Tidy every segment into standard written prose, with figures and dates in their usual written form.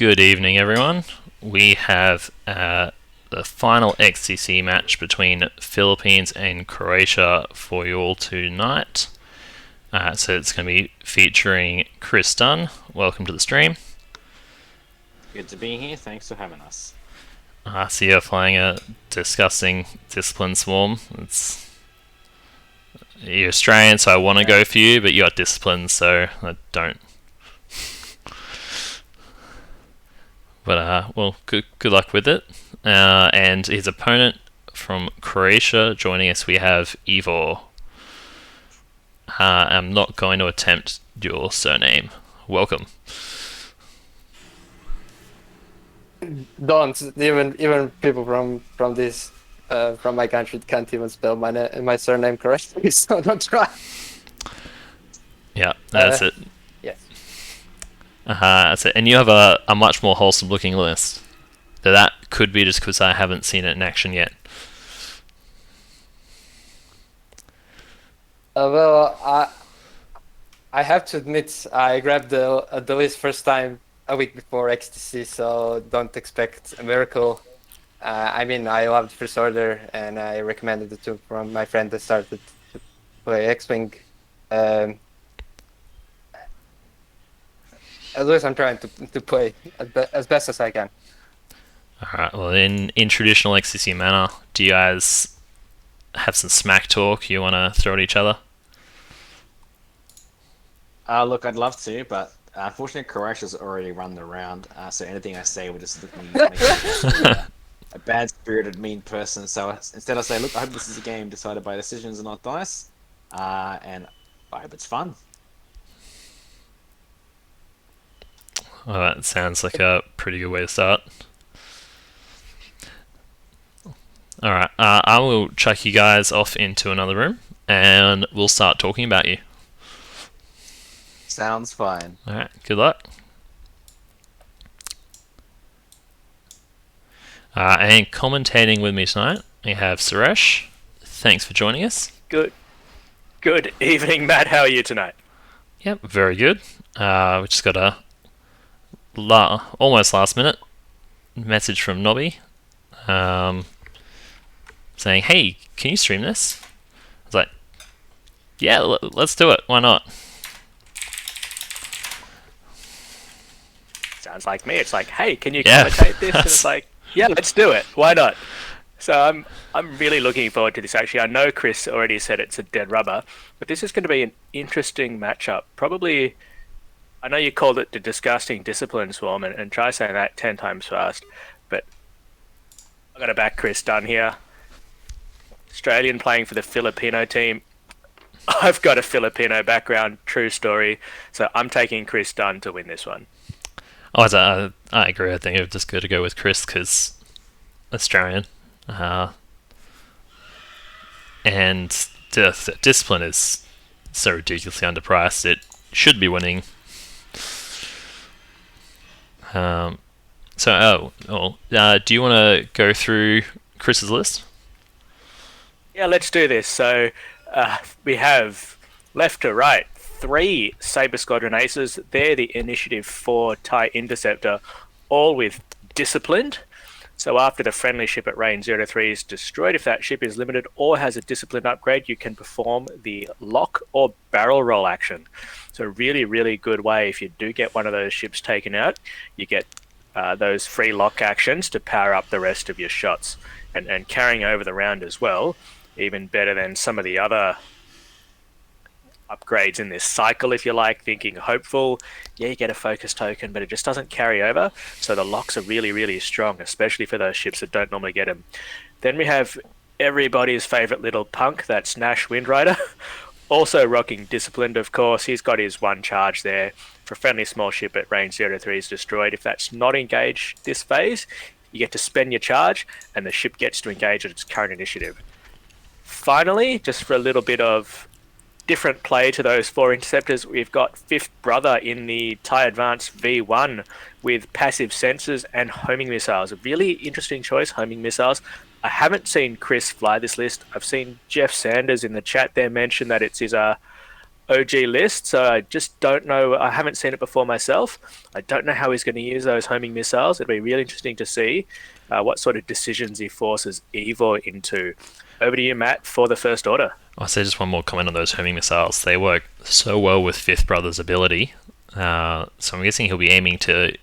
Good evening, everyone. We have the final XTC match between Philippines and Croatia for you all tonight. So it's going to be featuring Chris Dunn. Welcome to the stream. Good to be here. Thanks for having us. So you're playing a disgusting discipline swarm. You're Australian, so I want to go for you, but you got discipline, so I don't. But well, good luck with it. And his opponent from Croatia joining us, we have Ivor. I'm not going to attempt your surname. Welcome. Don't even people from this from my country can't even spell my surname correctly, so don't try. Yeah, that's it. Yes. That's it. And you have a much more wholesome looking list. That could be just because I haven't seen it in action yet. Well, I have to admit I grabbed the list first time a week before XTC, so don't expect a miracle. I mean, I loved First Order, and I recommended it to from my friend that started to play X-Wing. At least I'm trying to play as best as I can. Alright, well, in traditional XTC manner, do you guys have some smack talk you want to throw at each other? Look, I'd love to, but unfortunately, Croatia's already run the round, so anything I say would just look like a bad-spirited, mean person. So instead, I say, look, I hope this is a game decided by decisions and not dice, and I hope it's fun. Well, that sounds like a pretty good way to start. Alright, I will chuck you guys off into another room, and we'll start talking about you. Sounds fine. Alright, good luck. And commentating with me tonight, we have Suresh. Thanks for joining us. Good evening, Matt. How are you tonight? Yep, very good. We just got a almost last minute message from Nobby saying, "Hey, can you stream this?" I was like, "Yeah, let's do it. Why not?" Sounds like me. It's like, hey, can you commentate this? And it's like, yeah, let's do it. Why not? So I'm really looking forward to this. Actually, I know Chris already said it's a dead rubber, but this is going to be an interesting matchup. Probably, I know you called it the disgusting discipline swarm, and try saying that 10 times fast. But I'm going to back Chris Dunn here. Australian playing for the Filipino team. I've got a Filipino background, true story. So I'm taking Chris Dunn to win this one. Oh, I agree. I think I've just got to go with Chris because Australian. And the discipline is so ridiculously underpriced. It should be winning. Do you want to go through Chris's list? Yeah, let's do this. So we have left to right 3 Saber Squadron Aces. They're the Initiative 4 TIE Interceptor, all with Disciplined. So after the friendly ship at range 0-3 is destroyed, if that ship is limited or has a Disciplined upgrade, you can perform the lock or barrel roll action. So really, really good way if you do get one of those ships taken out, you get those free lock actions to power up the rest of your shots. And carrying over the round as well, even better than some of the other upgrades in this cycle, if you like, thinking hopeful. Yeah, you get a focus token, but it just doesn't carry over. So the locks are really, really strong, especially for those ships that don't normally get them. Then we have everybody's favorite little punk, that's Nash Windrider. Also rocking Disciplined, of course. He's got his 1 charge there. For a friendly small ship at range 0-3 is destroyed. If that's not engaged this phase, you get to spend your charge, and the ship gets to engage at its current initiative. Finally, just for a little bit of different play to those 4 interceptors, we've got Fifth Brother in the TIE Advanced V1 with passive sensors and homing missiles. A really interesting choice, homing missiles. I haven't seen Chris fly this list. I've seen Jeff Sanders in the chat there mention that it's his OG list, so I just don't know. I haven't seen it before myself. I don't know how he's going to use those homing missiles. It'll be really interesting to see what sort of decisions he forces Ivor into. Over to you, Matt, for the first order. I'll say just one more comment on those homing missiles. They work so well with Fifth Brother's ability. So I'm guessing he'll be aiming to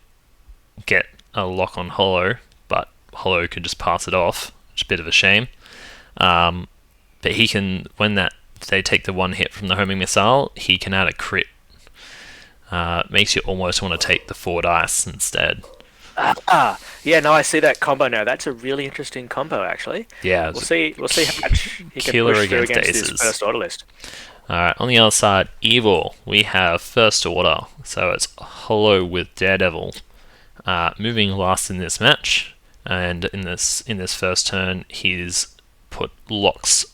get a lock on Hollow, but Hollow could just pass it off, which is a bit of a shame. But he can, when they take the one hit from the homing missile, he can add a crit. Makes you almost want to take the 4 dice instead. Yeah, no, I see that combo now. That's a really interesting combo, actually. Yeah, we'll see how much he can killer push through against against his aces. first order list. Alright, on the other side, Evil, we have First Order, so it's Hollow with Daredevil. Moving last in this match, and in this first turn, he's put locks,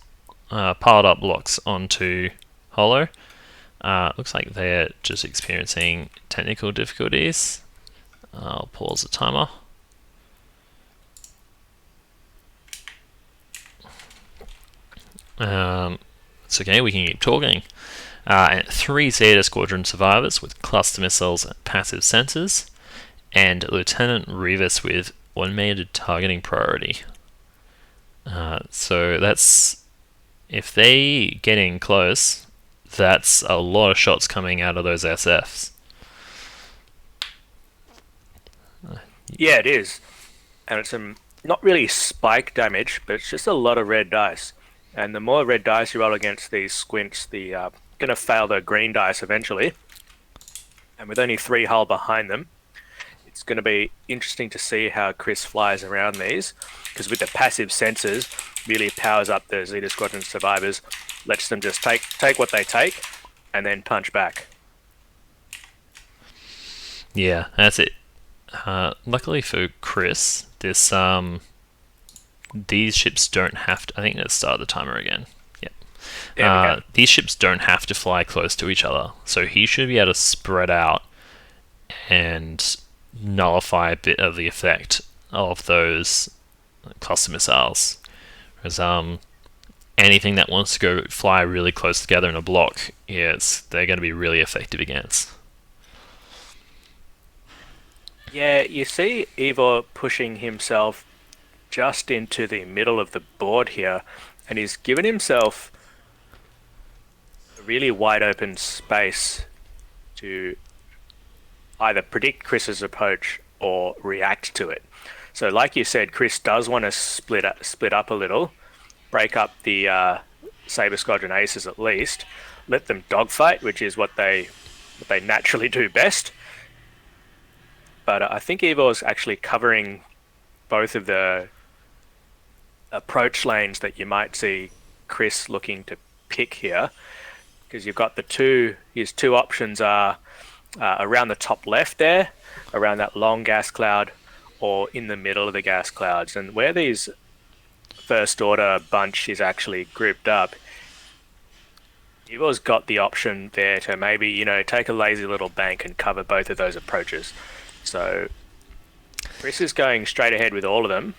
piled up locks onto Hollow. Looks like they're just experiencing technical difficulties. I'll pause the timer. It's okay, we can keep talking. And 3 Zeta Squadron survivors with cluster missiles and passive sensors, and Lieutenant Revis with automated targeting priority. So that's, if they get in close, that's a lot of shots coming out of those SFs. Yeah, it is. And it's not really spike damage, but it's just a lot of red dice. And the more red dice you roll against these squints, the going to fail the green dice eventually. And with only 3 hull behind them, it's going to be interesting to see how Chris flies around these, because with the passive sensors, really powers up the Zeta Squadron survivors, lets them just take what they take, and then punch back. Yeah, that's it. Luckily for Chris, these ships don't have to. I think let's start the timer again. Yep. These ships don't have to fly close to each other, so he should be able to spread out and nullify a bit of the effect of those cluster missiles. Because anything that wants to go fly really close together in a block, they're going to be really effective against. Yeah, you see Ivor pushing himself just into the middle of the board here, and he's given himself a really wide open space to either predict Chris's approach or react to it. So like you said, Chris does want to split up a little, break up the Saber Squadron Aces at least, let them dogfight, which is what they naturally do best. But I think Ivor's actually covering both of the approach lanes that you might see Chris looking to pick here, because you've got his two options are around the top left there, around that long gas cloud, or in the middle of the gas clouds. And where these first order bunch is actually grouped up, Ivor's got the option there to maybe, take a lazy little bank and cover both of those approaches. So Chris is going straight ahead with all of them.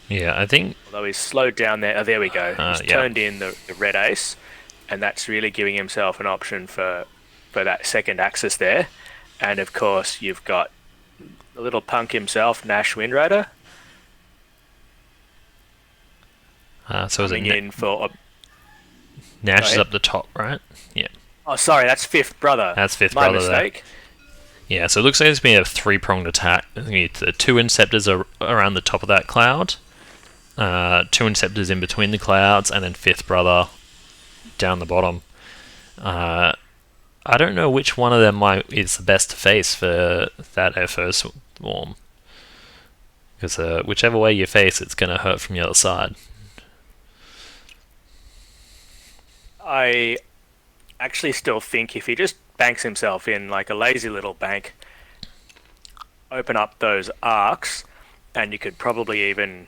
Yeah, I think... Although he's slowed down there. Oh, there we go. He's turned in the red ace, and that's really giving himself an option for that second axis there. And of course, you've got the little punk himself, Nash Windrider. So is it in for... Nash is up the top, right? Yeah. Oh, sorry, that's Fifth Brother. That's Fifth My Brother mistake. There. Yeah, so it looks like it's been a 3-pronged attack. I think the 2 Inceptors are around the top of that cloud, 2 Inceptors in between the clouds, and then Fifth Brother down the bottom. I don't know which one of them is the best to face for that FO swarm. Because whichever way you face, it's going to hurt from the other side. I actually still think if he just banks himself in like a lazy little bank, open up those arcs, and you could probably even...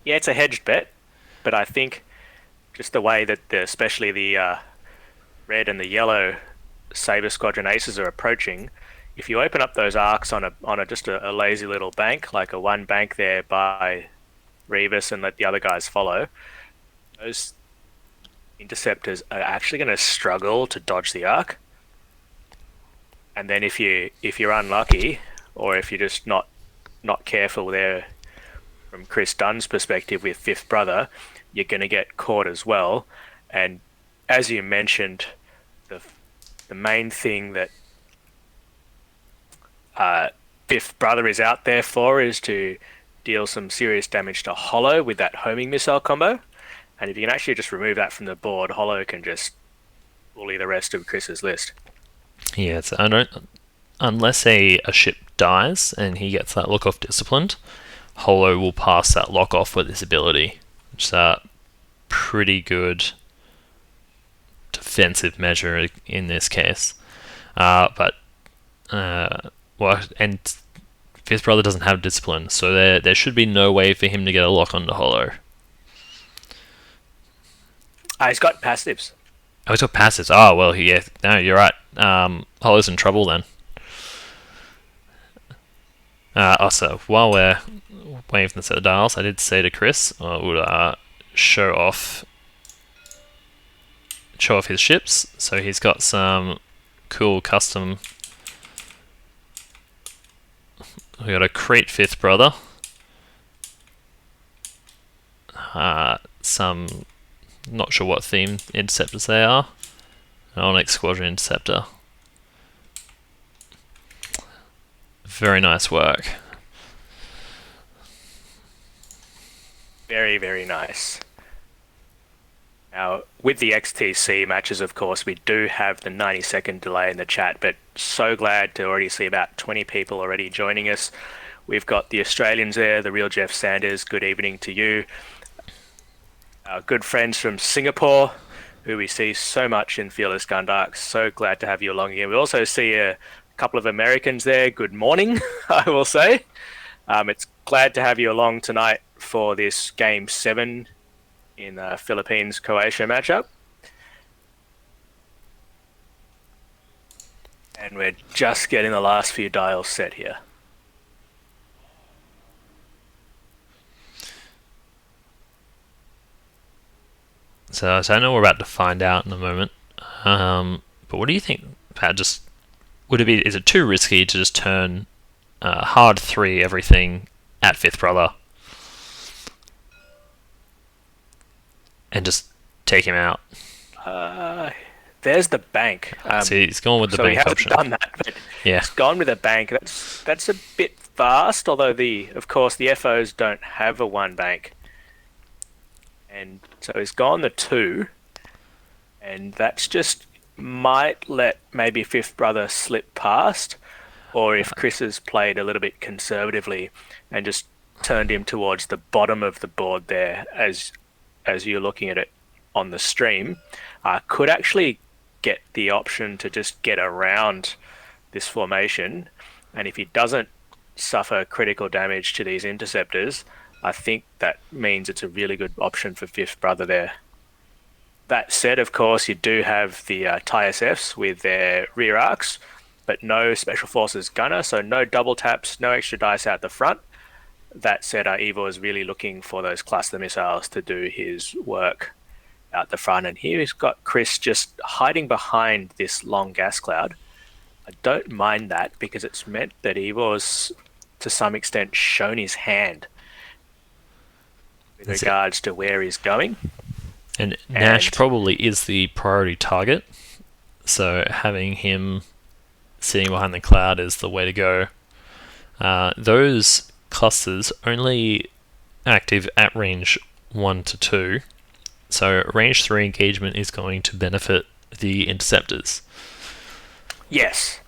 Yeah, it's a hedged bet, but I think just the way that especially the red and the yellow Saber Squadron Aces are approaching, if you open up those arcs on just a lazy little bank, like a 1 bank there by Revis, and let the other guys follow, those interceptors are actually going to struggle to dodge the arc. And then if you're unlucky, or if you're just not careful there, from Chris Dunn's perspective with Fifth Brother, you're going to get caught as well. And as you mentioned, the main thing that Fifth Brother is out there for is to deal some serious damage to Hollow with that homing missile combo. And if you can actually just remove that from the board, Hollow can just bully the rest of Chris's list. Yeah, so I don't. Unless a ship dies and he gets that lock off disciplined, Hollow will pass that lock off with his ability, which is a pretty good defensive measure in this case. And Fifth Brother doesn't have discipline, so there should be no way for him to get a lock onto Hollow. He's got passives. Oh, he's got passives. Oh, well, yeah, no, you're right. Hollow's in trouble then. Also, while we're waiting for the set of dials, I did say to Chris I would show off his ships. So he's got some cool custom. We got a Crete Fifth Brother. Some, not sure what theme interceptors they are. An Onyx Squadron interceptor. Very nice work. Very, very nice. Now, with the XTC matches, of course, we do have the 90-second delay in the chat, but so glad to already see about 20 people already joining us. We've got the Australians there, the real Jeff Sanders, good evening to you. Our good friends from Singapore, who we see so much in Fearless Gundark, so glad to have you along here. We also see a couple of Americans there, good morning, I will say. It's glad to have you along tonight for this Game 7 in the Philippines-Croatia matchup. And we're just getting the last few dials set here. So I know we're about to find out in a moment. But what do you think, Pat? Is it too risky to just turn hard 3 everything at Fifth Brother and just take him out? There's the bank. So he's gone with the bank option. So we haven't done that, but yeah, he's gone with a bank. That's a bit fast, although of course the FOs don't have a 1 bank. And so he's gone the 2, and that's just might let maybe Fifth Brother slip past, or if Chris has played a little bit conservatively and just turned him towards the bottom of the board there, as you're looking at it on the stream, could actually get the option to just get around this formation. And if he doesn't suffer critical damage to these interceptors, I think that means it's a really good option for Fifth Brother there. That said, of course, you do have the TIE-SFs with their rear arcs, but no Special Forces gunner, so no double taps, no extra dice out the front. That said, Ivor is really looking for those cluster missiles to do his work out the front. And here he's got Chris just hiding behind this long gas cloud. I don't mind that, because it's meant that Ivor's, to some extent, shown his hand with regards to where he's going. And Nash probably is the priority target, so having him sitting behind the cloud is the way to go. Those clusters only active at range 1 to 2, so range 3 engagement is going to benefit the interceptors. Yes.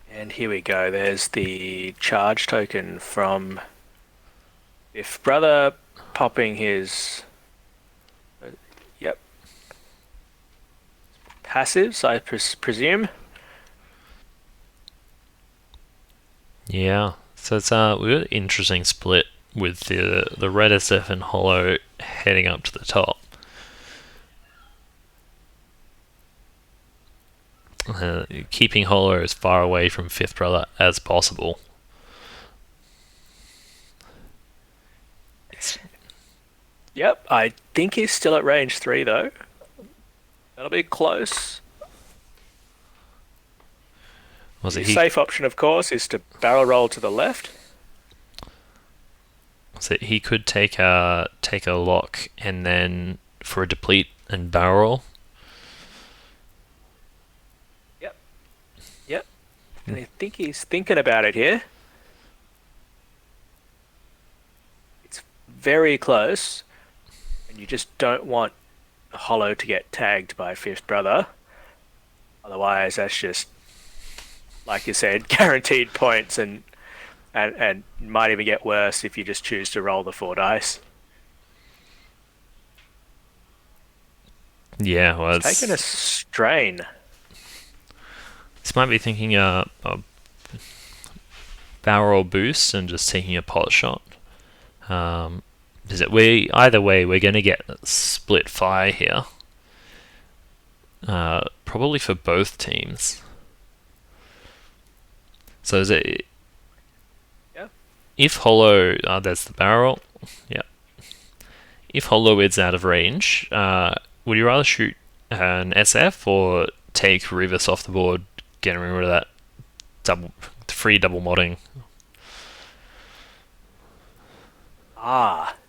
And here we go. There's the charge token from Fifth Brother popping his passives, I presume. Yeah, so it's we've got an interesting split with the red SF and Hollow heading up to the top. Keeping Hollow as far away from Fifth Brother as possible. Yep, I think he's still at range 3 though. That'll be close. Was The it safe option, of course, is to barrel roll to the left. So he could take a lock and then for a deplete and barrel. Yep. And I think he's thinking about it here. It's very close, and you just don't want Hollow to get tagged by Fifth Brother. Otherwise, that's just, like you said, guaranteed points, and might even get worse if you just choose to roll the 4 dice. Yeah, well, It's taking a strain. This might be thinking a barrel boost and just taking a pot shot. Is it either way we're going to get split fire here. Probably for both teams. So is it? Yeah. If Hollow, there's the barrel. Yeah. If Hollow is out of range, would you rather shoot an SF or take Rivas off the board, getting rid of that free double modding?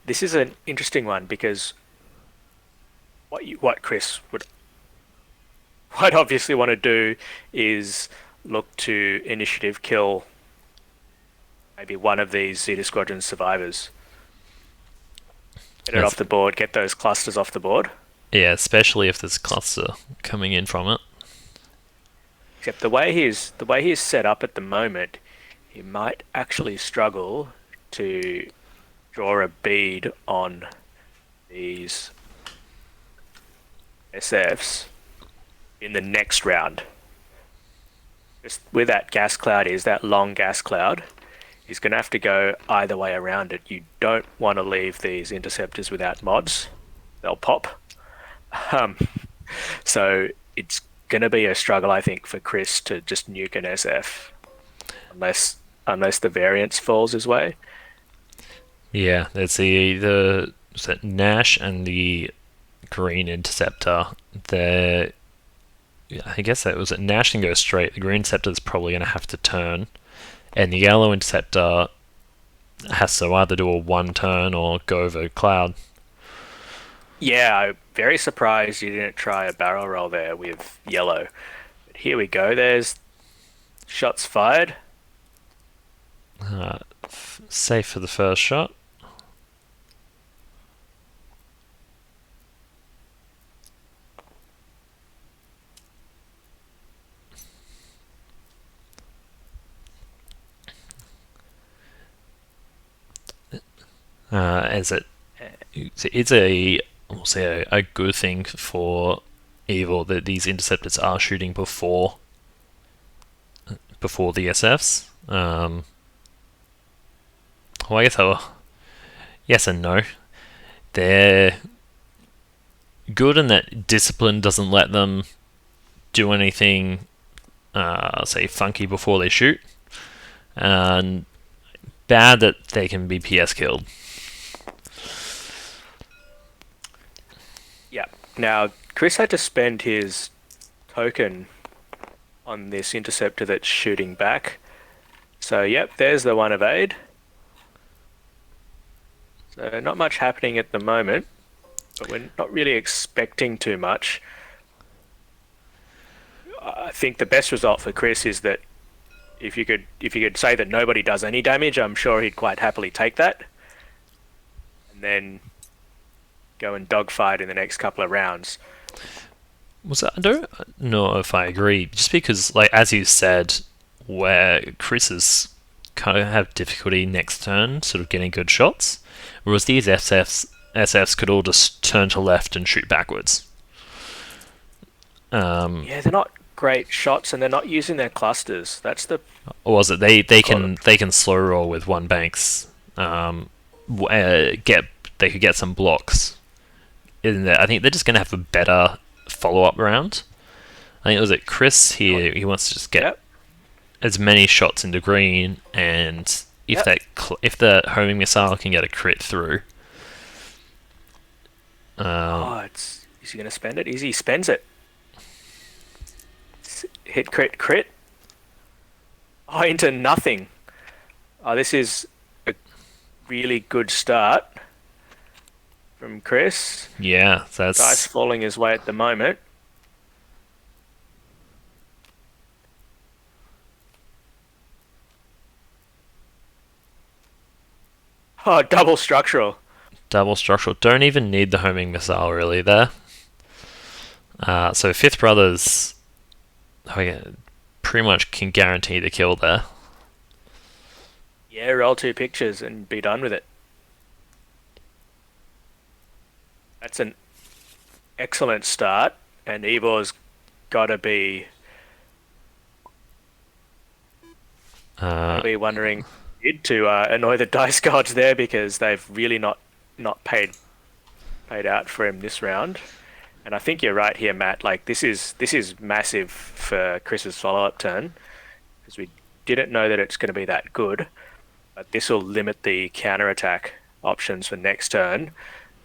This is an interesting one because what Chris would quite obviously want to do is look to initiative kill maybe one of these Zeta Squadron survivors. Get it off the board, get those clusters off the board. Yeah, especially if there's a cluster coming in from it. Except the way he's set up at the moment, he might actually struggle to draw a bead on these SFs in the next round. Just where that gas cloud is, that long gas cloud, he's going to have to go either way around it. You don't want to leave these interceptors without mods. They'll pop. So it's going to be a struggle, I think, for Chris to just nuke an SF. Unless the variance falls his way. Yeah, there's the Nash and the green interceptor. I guess that was it. Nash can go straight. The green interceptor is probably going to have to turn, and the yellow interceptor has to either do a 1 turn or go over cloud. Yeah, I'm very surprised you didn't try a barrel roll there with yellow. But here we go. There's shots fired. Safe for the first shot. It's a good thing for Ivor that these interceptors are shooting before the SFs. Well, I guess yes and no. They're good in that discipline doesn't let them do anything, say, funky before they shoot, and bad that they can be PS killed. Yeah. Now, Chris had to spend his token on this interceptor that's shooting back. So, yep, there's the 1 evade. So, not much happening at the moment, but we're not really expecting too much. I think the best result for Chris is that if you could say that nobody does any damage, I'm sure he'd quite happily take that. And then go and dogfight in the next couple of rounds. I don't know if I agree. Just because, like as you said, where Chris is kind of have difficulty next turn, sort of getting good shots, whereas these SFs could all just turn to left and shoot backwards. Yeah, they're not great shots, and they're not using their clusters. That's the. Or was it they can slow roll with 1 banks? They could get some blocks in there. I think they're just going to have a better follow-up round. I think it was at Chris here. He wants to just get as many shots into green, and if the homing missile can get a crit through, Is he going to spend it? He spends it. Hit, crit, crit. Oh, into nothing. Oh, this is a really good start from Chris. Yeah, that's... Dice falling his way at the moment. Oh, double structural. Double structural. Don't even need the homing missile really there. So Fifth Brothers pretty much can guarantee the kill there. Yeah, roll 2 pictures and be done with it. That's an excellent start, and Ivor's got to be wondering to annoy the dice gods there, because they've really not paid out for him this round. And I think you're right here, Matt. Like this is massive for Chris's follow-up turn, because we didn't know that it's going to be that good. But this will limit the counter-attack options for next turn.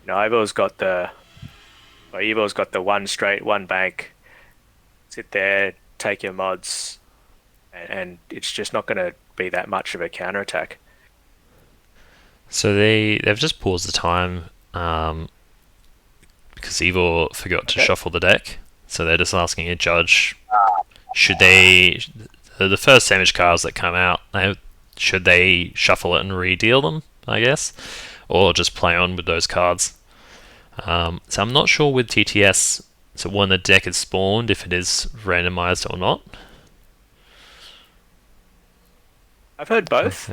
You know, Ivor's got the one straight, one bank. Sit there, take your mods, and it's just not going to be that much of a counter-attack. So they've just paused the time because Ivor forgot to shuffle the deck. So they're just asking a judge, should they... The first damage cards that come out, should they shuffle it and re-deal them, I guess? Or just play on with those cards? So I'm not sure with TTS, so when the deck is spawned, if it is randomized or not. I've heard both.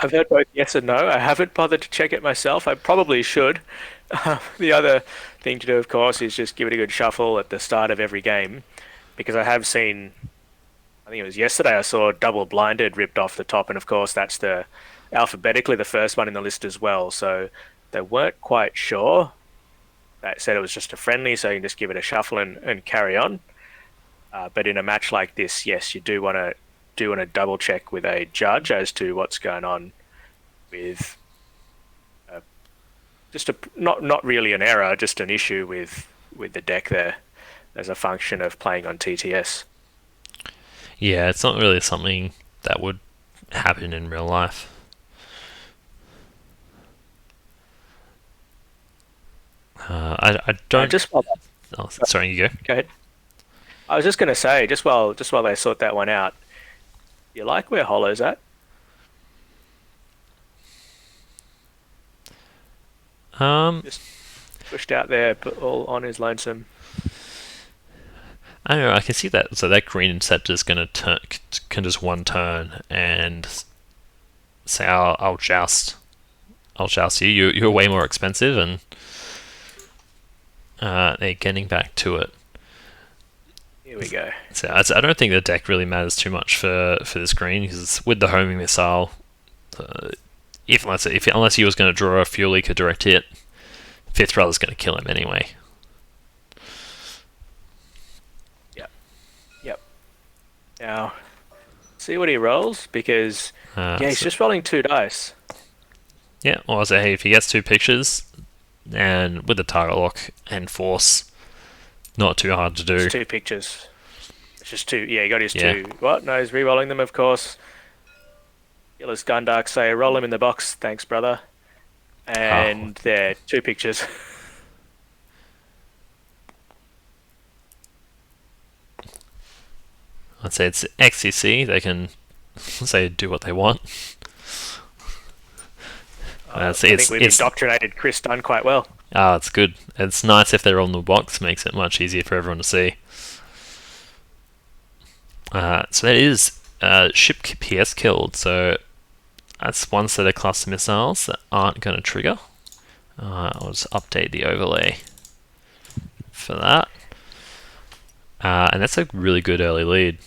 I've heard both yes and no. I haven't bothered to check it myself. I probably should. The other thing to do, of course, is just give it a good shuffle at the start of every game, because I have seen, I think it was yesterday, I saw Double Blinded ripped off the top, and of course that's alphabetically the first one in the list as well, so they weren't quite sure. They said it was just a friendly, so you can just give it a shuffle and carry on. But in a match like this, yes, you do want to double check with a judge as to what's going on with not really an error, just an issue with the deck there as a function of playing on TTS. Yeah, it's not really something that would happen in real life. I don't... sorry, you go. Go ahead. I was just going to say, just while they sort that one out, you like where Hollow's at? Just pushed out there, but all on his lonesome. I don't know, I can see that. So that green interceptor is going to can just one turn and say, I'll joust you. You're way more expensive, and they're getting back to it. Here we go. So I don't think the deck really matters too much for this green, because with the homing missile, unless he was going to draw a Fuel Leaker direct hit, Fifth Brother's going to kill him anyway. Yep. Now, see what he rolls, because he's just rolling 2 dice. Yeah, well, I say, hey, if he gets 2 pictures, and with the target lock and force, not too hard to do. It's 2 pictures. It's just 2. Yeah, he got his 2. What? No, he's re-rolling them, of course. Gillis Gundark say, roll him in the box, thanks, brother. And there, 2 pictures. I'd say it's XTC. They can say do what they want. I think we've indoctrinated Chris Dunn quite well. It's good. It's nice if they're on the box. Makes it much easier for everyone to see. So that is ship PS killed. So that's one set of cluster missiles that aren't going to trigger. I'll just update the overlay for that. And that's a really good early lead.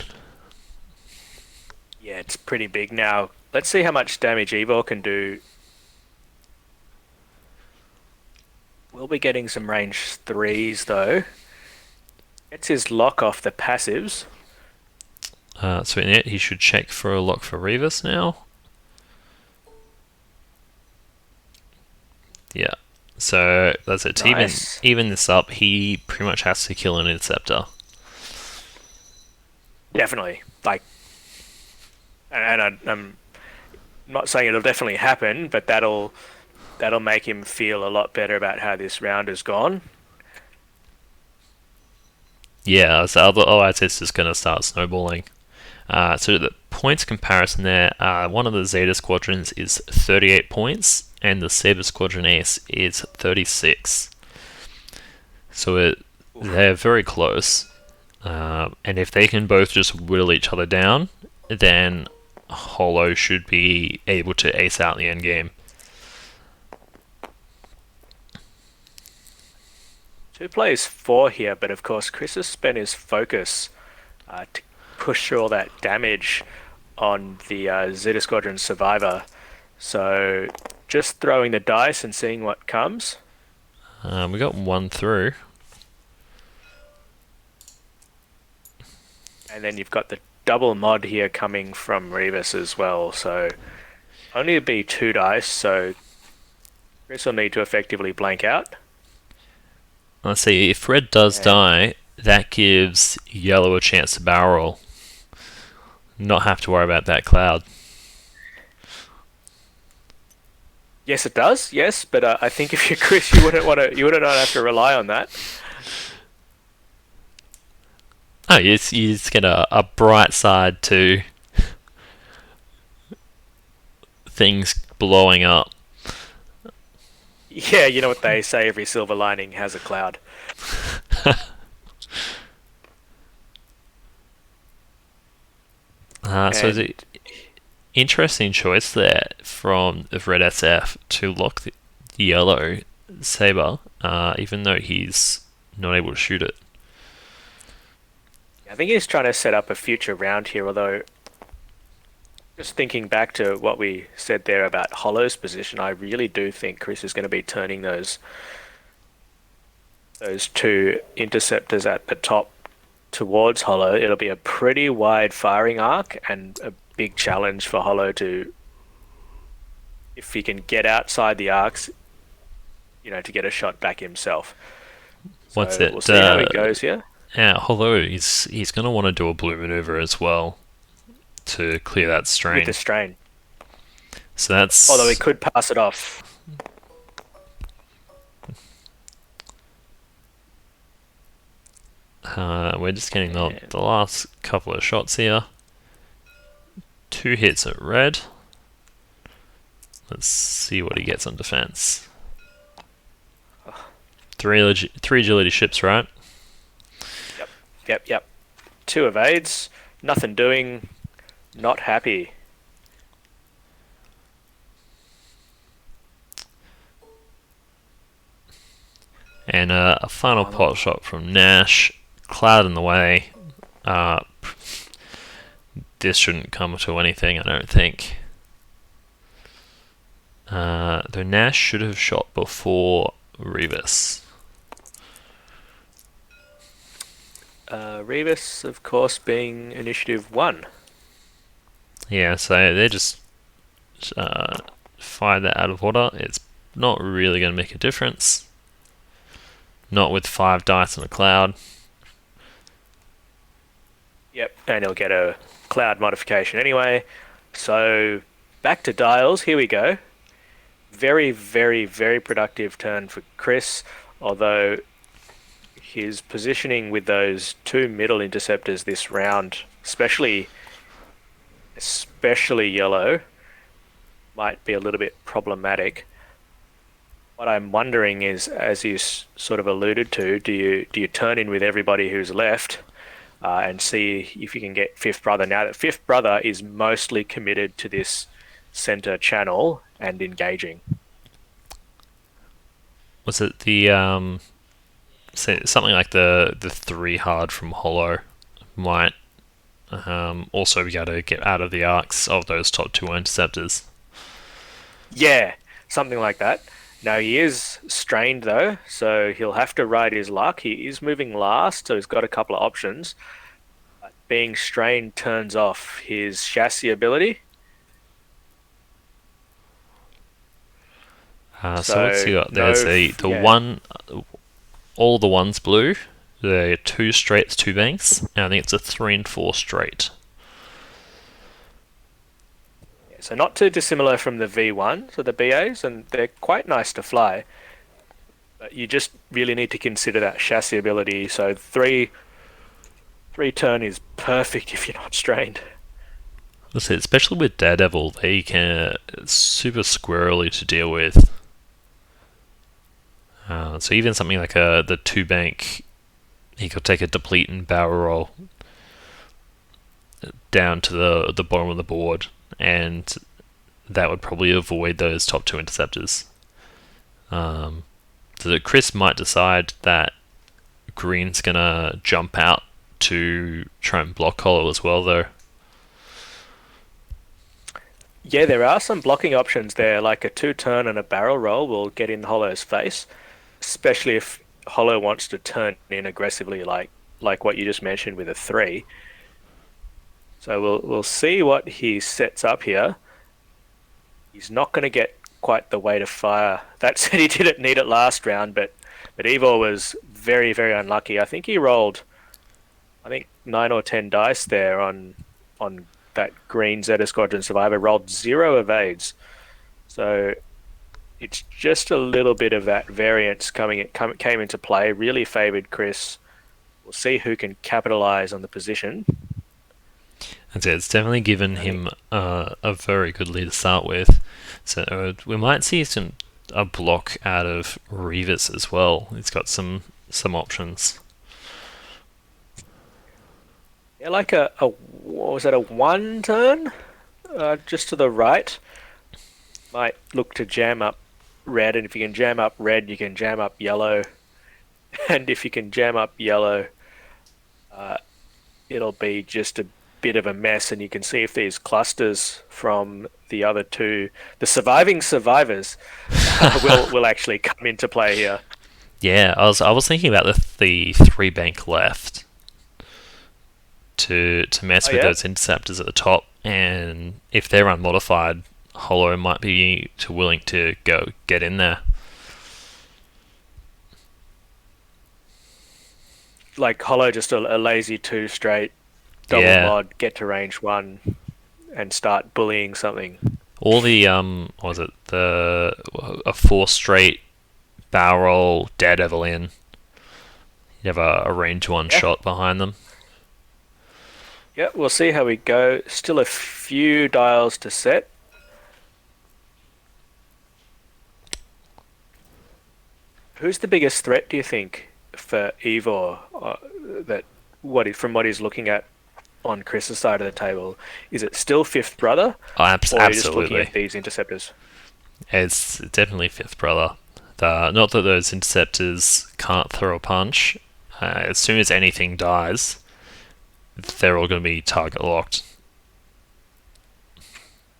Yeah, it's pretty big now. Let's see how much damage Ivor can do. We'll be getting some range 3s though. Gets his lock off the passives. So in it, he should check for a lock for Revis now. Yeah. So that's it. To Nice. even this up, he pretty much has to kill an interceptor. Definitely. Like, I'm not saying it'll definitely happen, but that'll make him feel a lot better about how this round has gone. Yeah, so otherwise it's just going to start snowballing. So the points comparison there, one of the Zeta squadrons is 38 points, and the Saber Squadron Ace is 36. So they're very close. And if they can both just whittle each other down, then Holo should be able to ace out the end game. 2 plays 4 here, but of course Chris has spent his focus to push through all that damage on the Zeta Squadron Survivor. So just throwing the dice and seeing what comes. We got one through. And then you've got the double mod here coming from Revis as well. So only be 2 dice, so Chris will need to effectively blank out. Let's see, if red does die, that gives yellow a chance to barrel roll. Not have to worry about that cloud. Yes, it does. Yes, but I think if you're Chris, you wouldn't not have to rely on that. Oh, you just get a bright side to things blowing up. Yeah, you know what they say, every silver lining has a cloud. So the interesting choice there from the Red SF to lock the yellow Saber, even though he's not able to shoot it. I think he's trying to set up a future round here, although just thinking back to what we said there about Holo's position, I really do think Chris is going to be turning those 2 interceptors at the top towards Holo. It'll be a pretty wide firing arc and a big challenge for Holo to, if he can get outside the arcs, to get a shot back himself. What's so it? We'll see how it goes here. Yeah, although he's going to want to do a blue maneuver as well to clear that strain. With the strain. So that's... Although he could pass it off. We're just getting the last couple of shots here. 2 hits at red. Let's see what he gets on defense. 3 agility ships, right? Yep. 2 evades. Nothing doing. Not happy. And a final pot shot from Nash. Cloud in the way. This shouldn't come to anything, I don't think. Though Nash should have shot before Revis. Revis, of course, being initiative 1. Yeah, so they just fired that out of order. It's not really going to make a difference. Not with 5 dice on a cloud. Yep, and he'll get a cloud modification anyway. So back to dials. Here we go. Very, very, very productive turn for Chris, although his positioning with those 2 middle interceptors this round, especially yellow, might be a little bit problematic. What I'm wondering is, as you sort of alluded to, do you turn in with everybody who's left and see if you can get Fifth Brother? Now that Fifth Brother is mostly committed to this center channel and engaging. Was it the something like the 3 hard from Holo might also be able to get out of the arcs of those top 2 interceptors? Yeah, something like that. Now he is strained though, so he'll have to ride his luck. He is moving last, so he's got a couple of options. But being strained turns off his chassis ability. So what's he got? There's the yeah. one, all the ones blue. The 2 straights, 2 banks, and I think it's a 3 and 4 straight. So not too dissimilar from the V1s or the BAs, and they're quite nice to fly. But you just really need to consider that chassis ability. So 3 turn is perfect if you're not strained. Let's say, especially with Daredevil, they can it's super squirrely to deal with. So even something like the 2 bank, he could take a deplete and barrel roll down to the bottom of the board, and that would probably avoid those top 2 interceptors. So that Chris might decide that green's gonna jump out to try and block Hollow as well, though. Yeah, there are some blocking options there, like a 2 turn and a barrel roll will get in Hollow's face, especially if Hollow wants to turn in aggressively, like what you just mentioned with a 3. So we'll see what he sets up here. He's not going to get quite the weight of fire. That said, he didn't need it last round, but Ivor was very, very unlucky. I think he rolled, 9 or 10 dice there on that green Zeta Squadron Survivor, rolled 0 evades. So it's just a little bit of that variance came into play, really favoured Chris. We'll see who can capitalise on the position. And it's definitely given him a very good lead to start with. So we might see a block out of Revis as well. He's got some options. Yeah, like what was that, a 1 turn? Just to the right. Might look to jam up red, and if you can jam up red, you can jam up yellow. And if you can jam up yellow, it'll be just a bit of a mess, and you can see if these clusters from the other 2, the surviving survivors, will actually come into play here. Yeah, I was thinking about the 3 bank left to mess with those interceptors at the top, and if they're unmodified, Hollow might be too willing to get in there. Like Hollow, just a lazy 2 straight, double mod, get to range 1, and start bullying something. Or the what was it, a 4 straight barrel Daredevil in. You have a range 1 shot behind them. Yeah, we'll see how we go. Still a few dials to set. Who's the biggest threat, do you think, for Ivor? From what he's looking at on Chris's side of the table, is it still Fifth Brother? Oh, or absolutely. are you just looking at these interceptors? It's definitely Fifth Brother. Not that those interceptors can't throw a punch. As soon as anything dies, they're all going to be target locked.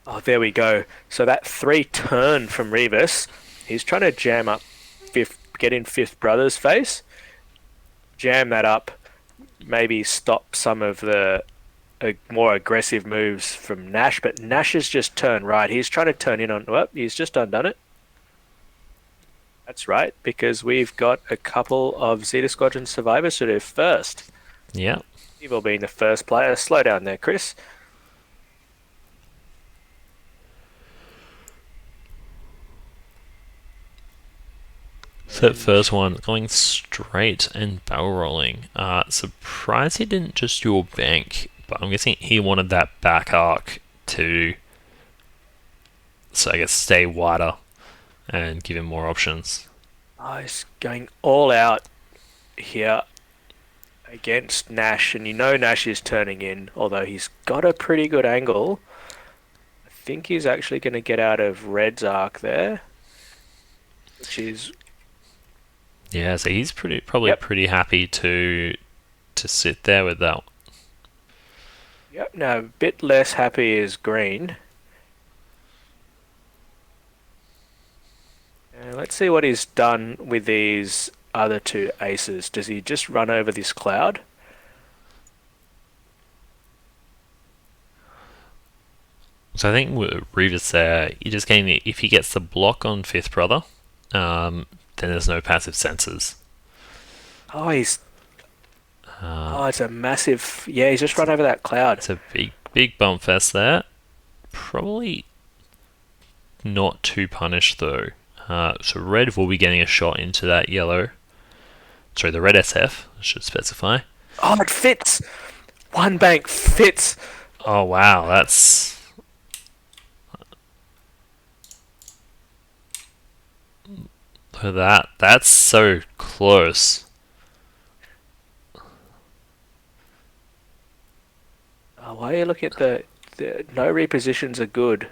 Oh, there we go. So that 3 turn from Revis, he's trying to jam up get in Fifth Brother's face, jam that up, maybe stop some of the more aggressive moves from Nash, but Nash has just turned right. He's trying to turn in on... Well, he's just undone it. That's right, because we've got a couple of Zeta Squadron survivors to do first. Yeah. Evil being the first player. Slow down there, Chris. So that first one, going straight and barrel rolling. Surprised he didn't just do a bank, but I'm guessing he wanted that back arc to, so I guess, stay wider and give him more options. Oh, he's going all out here against Nash, and you know Nash is turning in, although he's got a pretty good angle. I think he's actually going to get out of Red's arc there, which is... Yeah, so he's probably pretty happy to sit there with that. Yep, now a bit less happy is Green. Let's see what he's done with these other 2 aces. Does he just run over this cloud? So I think with Revis there, you're just getting if he gets the block on Fifth Brother, then there's no passive sensors. Oh, he's. Uh, Oh, it's a massive. Yeah, he's just run over that cloud. it's a big bump fest there. Probably not too punished though. So red will be getting a shot into that yellow. Sorry, the red SF, I should specify. Oh, it fits. One bank fits. Oh wow, that's look at that. That's so close. Oh, why are you looking at the no repositions are good.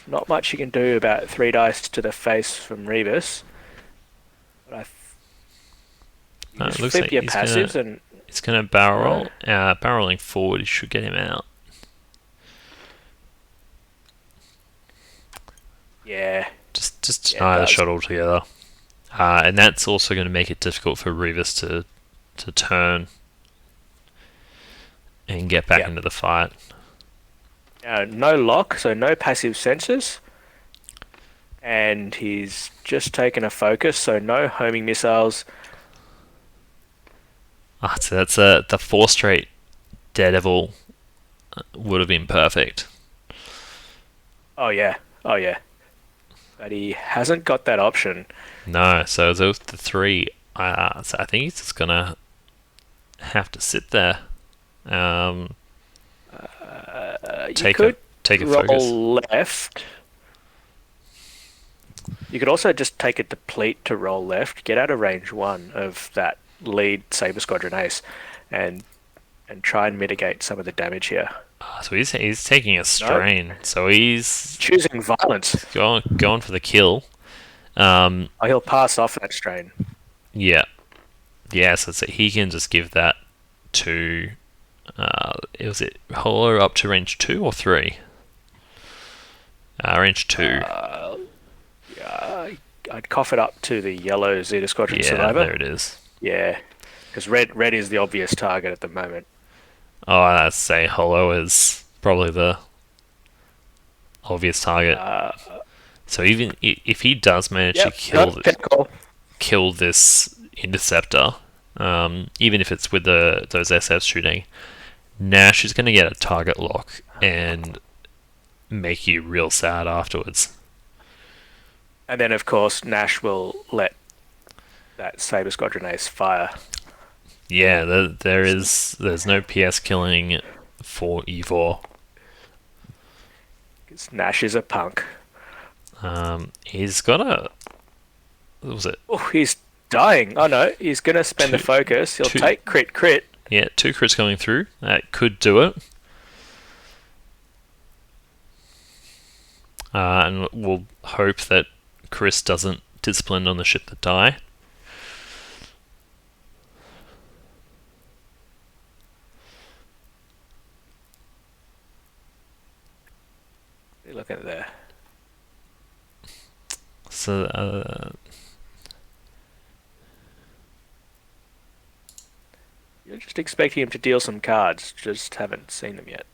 Not much you can do about 3 dice to the face from Rebus. But you No, it just looks flip like your he's passives and It's going to barrel. Barreling forward, he should get him out. yeah. Just Yeah, deny it the does. shot altogether. And that's also going to make it difficult for Revis to turn and get back Yeah. into the fight. No lock, so no passive sensors. And he's just taken a focus, so no homing missiles. So that's the 4 straight Daredevil would have been perfect. Oh yeah. But he hasn't got that option. No, so those the 3. So I think he's just going to have to sit there. You Take could a roll focus. left. You could also just take a deplete to roll left, get out of range 1 of that lead Saber Squadron ace, and try and mitigate some of the damage here. So he's taking a strain. So he's Choosing violence. going for the kill. Oh, he'll pass off that strain. Yeah. So he can just give that to. Was it Holo up to range 2 or 3? Range 2. Yeah, I'd cough it up to the yellow Zeta Squadron Yeah, survivor. there it is. Yeah, because red is the obvious target at the moment. Oh, I'd say Holo is probably the obvious target. So even if he does manage to kill this interceptor, even if it's with those SFs shooting, Nash is going to get a target lock and make you real sad afterwards. And then, of course, Nash will let that Saber Squadron ace fire. Yeah, there's no PS killing for Ivor. Because Nash is a punk. He's got a... What was it? Oh, he's dying. Oh no, he's going to spend the focus. He'll take crit. Yeah, 2 crits coming through. That could do it. And we'll hope that Chris doesn't discipline on the ship that die. Look at there. So, You're just expecting him to deal some cards. Just haven't seen them yet.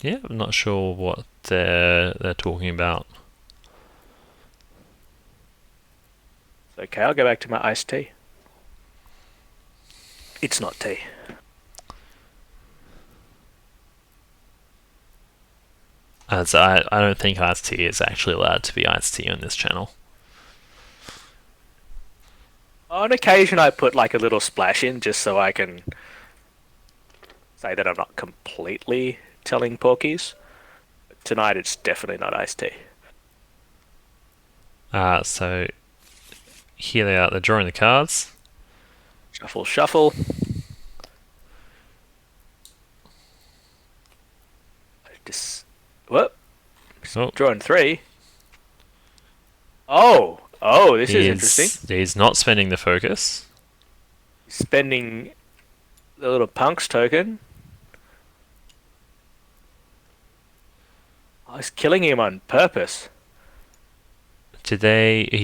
yeah, I'm not sure what they're talking about. Okay, I'll go back to my iced tea. It's not tea. So I don't think iced tea is actually allowed to be iced tea on this channel. On occasion, I put like a little splash in just so I can say that I'm not completely telling porkies. But tonight, it's definitely not iced tea. So here they are. They're drawing the cards. Shuffle, shuffle. What? Oh, Drawing 3. Oh, this is interesting. He's not spending the focus. Spending the little punks token. I was killing him on purpose. He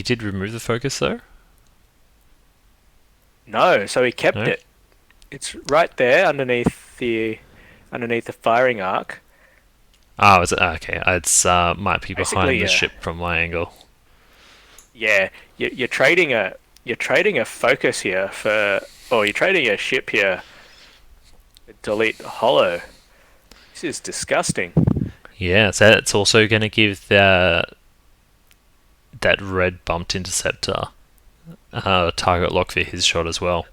did remove the focus though? No, so he kept No? it. It's right there underneath the firing arc. Oh, is it? Okay, it's might be behind Basically, the ship from my angle. Yeah, you're trading a focus here or you're trading a ship here. Delete hollow. This is disgusting. Yeah, so it's also going to give that red bumped interceptor target lock for his shot as well.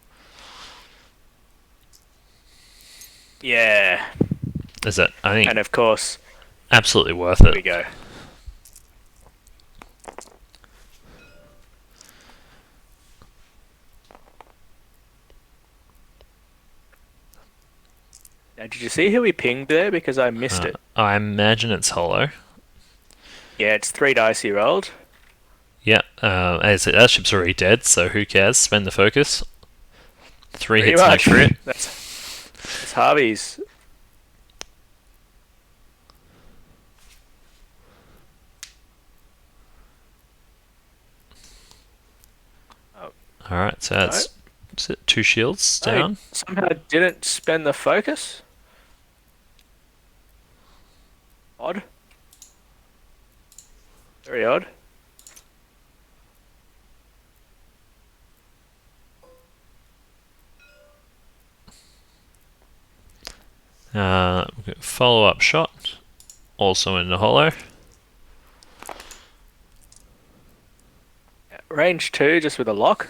Yeah, Is it? I think and of course, absolutely worth here we it. go. Now, did you see who he pinged there? Because I missed it. I imagine it's hollow. Yeah, it's 3 dice he rolled. Yeah, as that ship's already dead, so who cares? Spend the focus. 3 Pretty hits, no much. crit. That's Harvey's. Alright, so that's is it 2 shields Oh, he down. somehow didn't spend the focus. Odd. Very odd. Follow up shot, also in the hollow. Range 2, just with a lock.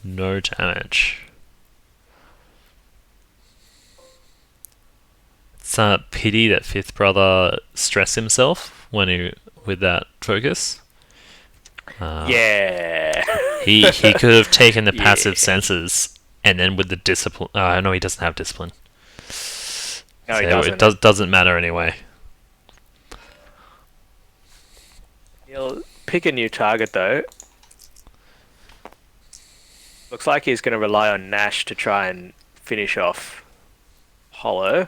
No damage. It's a pity that Fifth Brother stressed himself with that focus. Yeah. He could have taken the Yeah. passive senses and then with the discipline. No, he doesn't have discipline. No, he So doesn't. it doesn't matter anyway. He'll pick a new target though. Looks like he's going to rely on Nash to try and finish off Hollow.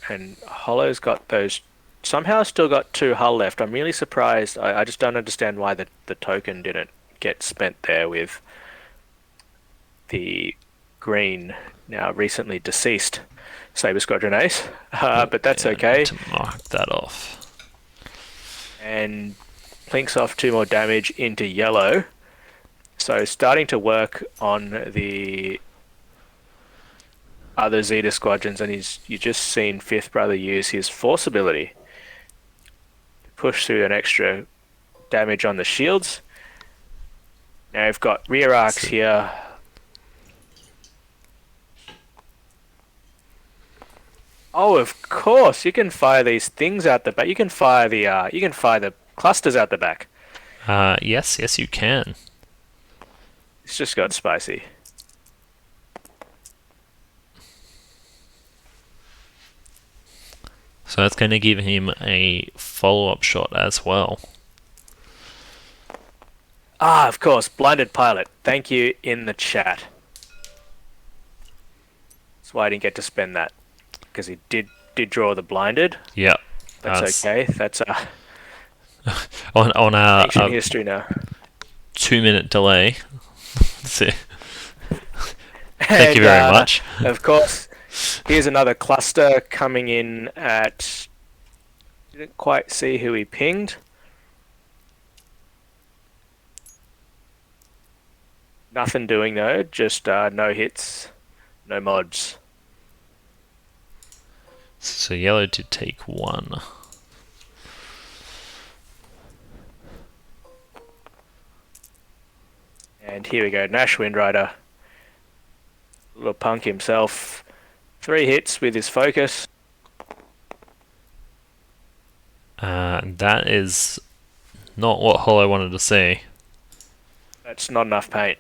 And Hollow's got those. Somehow still got 2 hull left. I'm really surprised. I just don't understand why the token didn't get spent there with the green, now recently deceased Saber Squadron Ace. But that's Yeah, I okay. need to mark that off. And plinks off 2 more damage into yellow. So starting to work on the other Zeta squadrons, and you just seen Fifth Brother use his force ability to push through an extra damage on the shields. Now we've got rear arcs here. Oh, of course, you can fire these things out the back. You can fire the clusters out the back. Yes, you can. It's just got spicy. So that's going to give him a follow-up shot as well. Ah, of course, blinded pilot. Thank you in the chat. That's why I didn't get to spend that, because he did draw the blinded. Yeah. That's okay. That's On ancient a history now. 2-minute delay. That's it. Thank you very much. Of course, here's another cluster coming in at. Didn't quite see who he pinged. Nothing doing though. Just no hits, no mods. So yellow did take 1. And here we go, Nash Windrider. Little punk himself. 3 hits with his focus. That is not what Hollow wanted to see. That's not enough paint.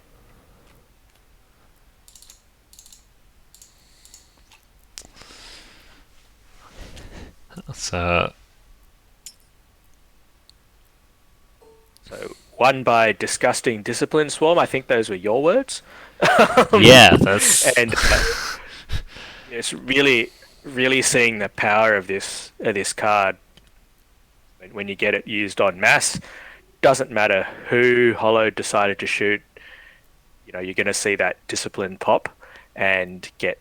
So Won by disgusting discipline swarm. I think those were your words. yeah, that's And it's really seeing the power of this card. when you get it used en masse, doesn't matter who Hollow decided to shoot, you're going to see that discipline pop and get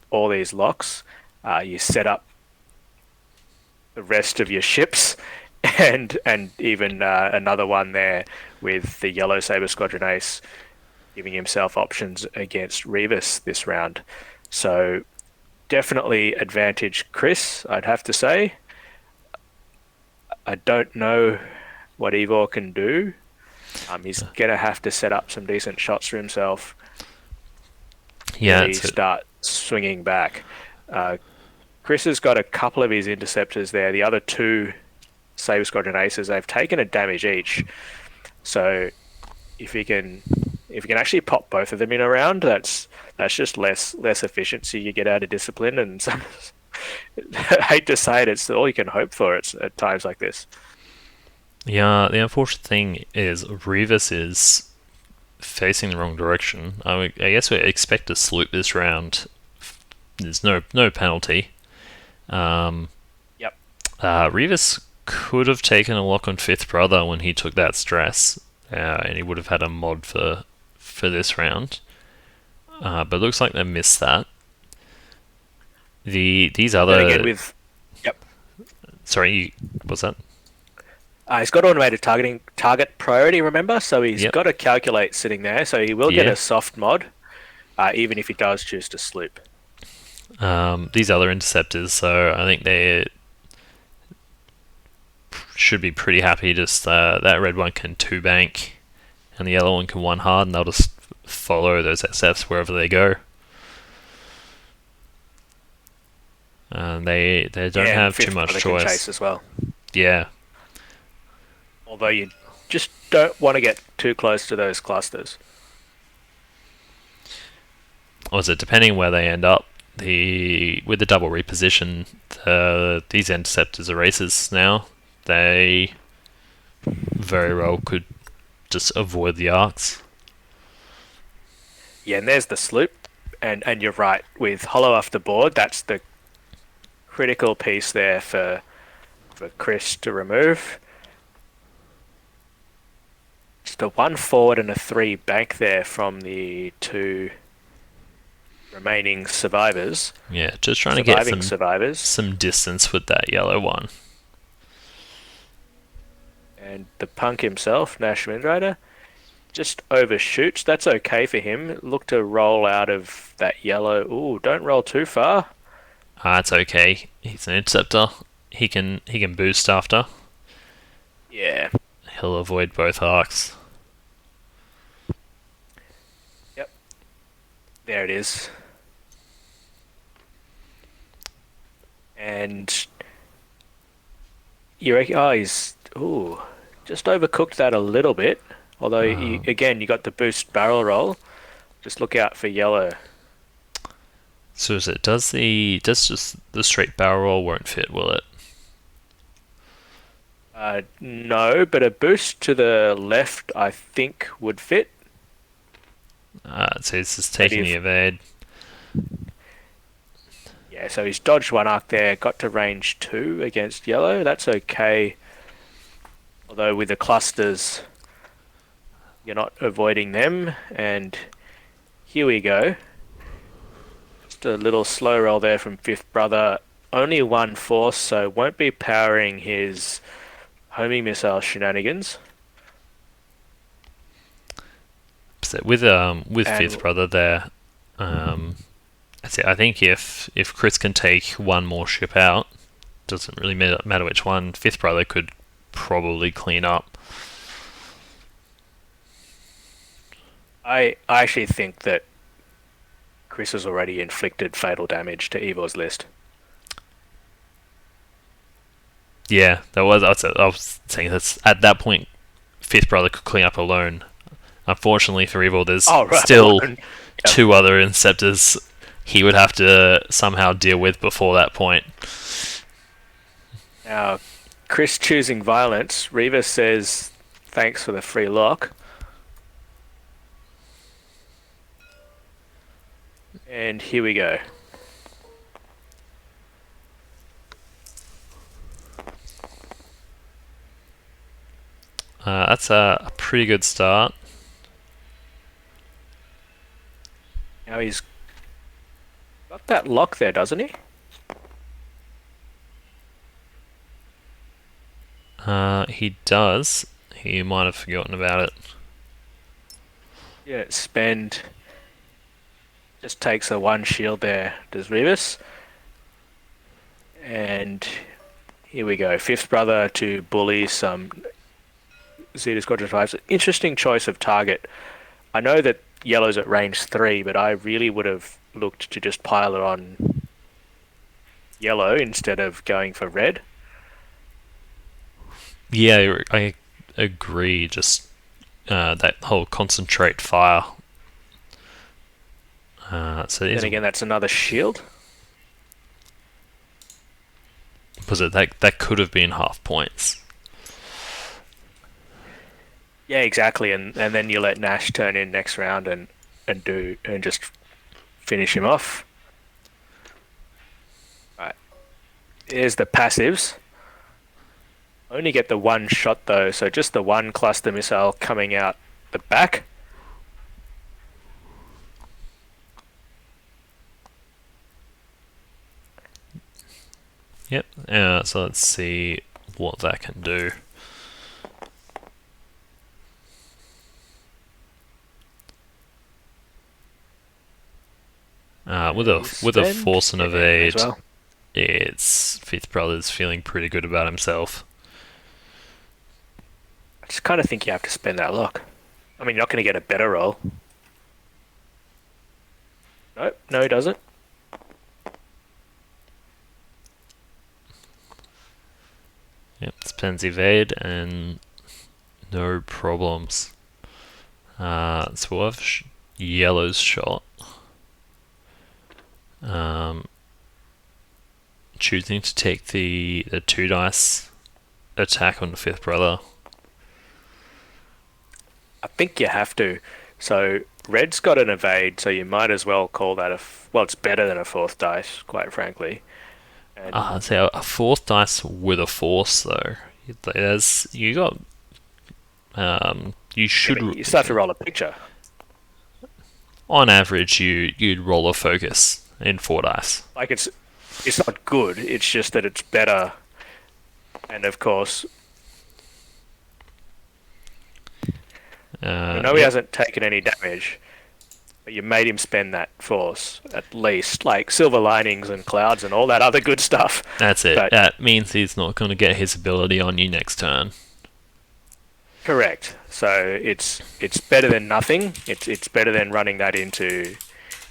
all these locks. You set up the rest of your ships, and even another one there with the yellow Saber Squadron Ace giving himself options against Revis this round. So definitely advantage Chris, I'd have to say. I don't know what Ivor can do. He's going to have to set up some decent shots for himself. Yeah, really start swinging back. Chris has got a couple of his interceptors there. The other two Saber Squadron Aces, they've taken a damage each. So if he can actually pop both of them in a round, that's just less efficiency you get out of discipline, and I hate to say it, it's all you can hope for at times like this. Yeah, the unfortunate thing is Revis is facing the wrong direction. I guess we expect to sloop this round. There's no penalty. Yep. Revis could have taken a lock on Fifth Brother when he took that stress, and he would have had a mod for this round. But it looks like they missed that. These other... Again yep. Sorry, what's that? He's got automated target priority, remember? So he's got to calculate sitting there. So he will get a soft mod, even if he does choose to sloop. These other interceptors, so I think they should be pretty happy. Just that red one can 2-bank, and the yellow one can 1-hard, and they'll just follow those SFs wherever they go. And they don't have too much choice. Chase as well. Yeah. Although you just don't want to get too close to those clusters. Or is it depending where they end up? With the double reposition, these interceptors are races now. They very well could just avoid the arcs. Yeah, and there's the sloop, and you're right, with Hollow off the board, that's the critical piece there for Chris to remove. Just a 1 forward and a 3 bank there from the two remaining survivors. Yeah, just trying to get survivors. Some distance with that yellow one. And the punk himself, Nash Windrider, just overshoots. That's okay for him. Look to roll out of that yellow. Ooh, don't roll too far. It's okay. He's an interceptor. He can boost after. Yeah. He'll avoid both arcs. Yep. There it is. And you reckon, he's just overcooked that a little bit. Although you got the boost barrel roll. Just look out for yellow. So is it does just the straight barrel roll won't fit, will it? No, but a boost to the left I think would fit. So it's just taking the evade. Yeah, so he's dodged 1 arc there, got to range 2 against yellow. That's okay. Although with the clusters, you're not avoiding them. And here we go. Just a little slow roll there from Fifth Brother. Only 1 force, so won't be powering his homing missile shenanigans. So with Fifth Brother there, I think if Chris can take 1 more ship out, doesn't really matter which one, Fifth Brother could probably clean up. I actually think that Chris has already inflicted fatal damage to Ivor's list. Yeah, I was saying that at that point, Fifth Brother could clean up alone. Unfortunately for Ivor, there's still 2 other interceptors he would have to somehow deal with before that point. Now, Chris choosing violence. Reva says, thanks for the free lock. And here we go. that's a pretty good start. Now he's got that lock there, doesn't he? He does. He might have forgotten about it. Yeah, spend. Just takes a 1 shield there, does Revis. And here we go. 5th brother to bully some Zeta Squadron 5s. Interesting choice of target. I know that yellow's at range 3, but I really would have looked to just pile it on yellow instead of going for red. Yeah, I agree. Just that whole concentrate fire. So Then again, that's another shield. was it that could have been half points? Yeah, exactly. And then you let Nash turn in next round and just finish him off. Right. Here's the passives. Only get the 1 shot though, so just the 1 cluster missile coming out the back. Yep. So let's see what that can do. With a force and evade, well. it's 5th brother's feeling pretty good about himself. I just kind of think you have to spend that lock. I mean, you're not going to get a better roll. Nope, no, he doesn't. Yep, spends evade and no problems. So we'll have yellow's shot. Choosing to take the 2 dice attack on the 5th brother. I think you have to. So red's got an evade, so you might as well call that well, it's better than a 4th dice, quite frankly. And So a 4th dice with a force though. You should. you start to roll a picture. On average, you'd roll a focus in 4 dice. Like it's not good. It's just that it's better. And of course, I know he hasn't taken any damage, but you made him spend that force at least, like silver linings and clouds and all that other good stuff. That's it. But That means he's not going to get his ability on you next turn. correct. So it's better than nothing. It's better than running that into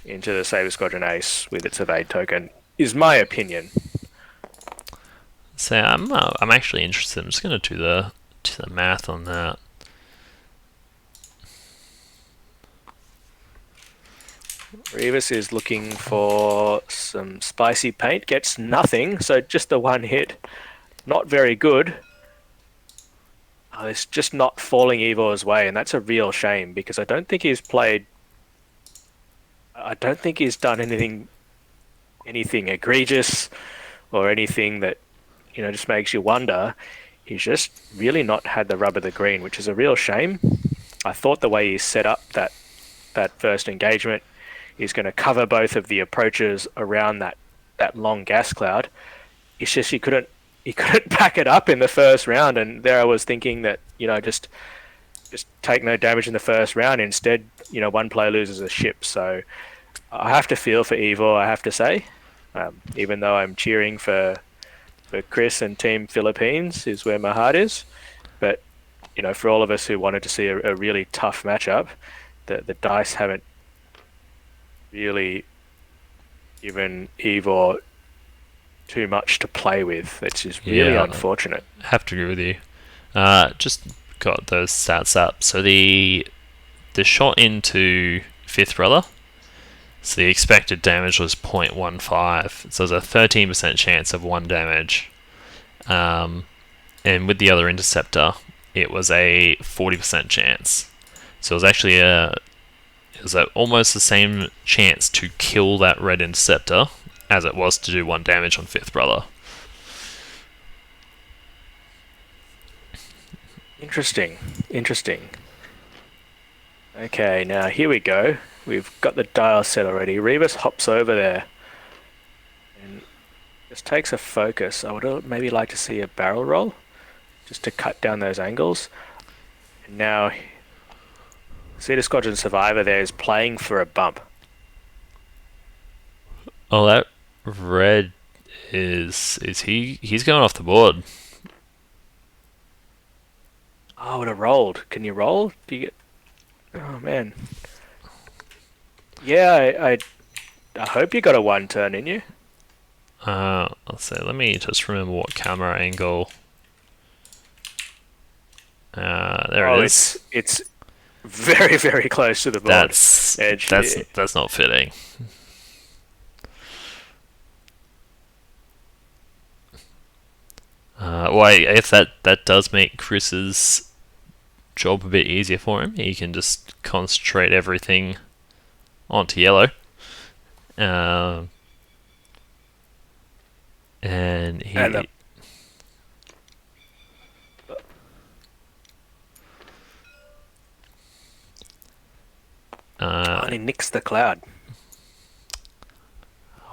the Saber Squadron Ace with its evade token, is my opinion. So I'm actually interested. I'm just going to do the math on that. Revis is looking for some spicy paint, gets nothing, so just the 1 hit. Not very good. It's just not falling Ivor's way, and that's a real shame because I don't think he's done anything egregious or anything that just makes you wonder. He's just really not had the rub of the green, which is a real shame. I thought the way he set up that first engagement is going to cover both of the approaches around that long gas cloud. It's just he couldn't pack it up in the first round, and there I was thinking that just take no damage in the first round. Instead, 1 player loses a ship. So I have to feel for Ivor, I have to say, even though I'm cheering for Chris and Team Philippines is where my heart is. But for all of us who wanted to see a really tough matchup, the dice haven't really given Ivor too much to play with. It's just really unfortunate. I have to agree with you. Just got those stats up. So the shot into 5th brother, so the expected damage was 0.15. So there's a 13% chance of 1 damage. And with the other interceptor, it was a 40% chance. So it was actually almost the same chance to kill that red interceptor as it was to do 1 damage on 5th brother. Interesting. Interesting. Okay, now here we go. We've got the dial set already. Rebus hops over there and just takes a focus. I would maybe like to see a barrel roll just to cut down those angles. And now, Cedar Squadron Survivor there is playing for a bump. Oh, that red is he's going off the board. Oh, it would have rolled. Can you roll? Do you get... Oh, man. Yeah, I hope you got a 1 turn in you. Let's see. Let me just remember what camera angle. There it is. It's very, very close to the board. Edge. That's not fitting. Well, I guess that does make Chris's job a bit easier for him. He can just concentrate everything onto yellow. And he... And and he nicks the cloud.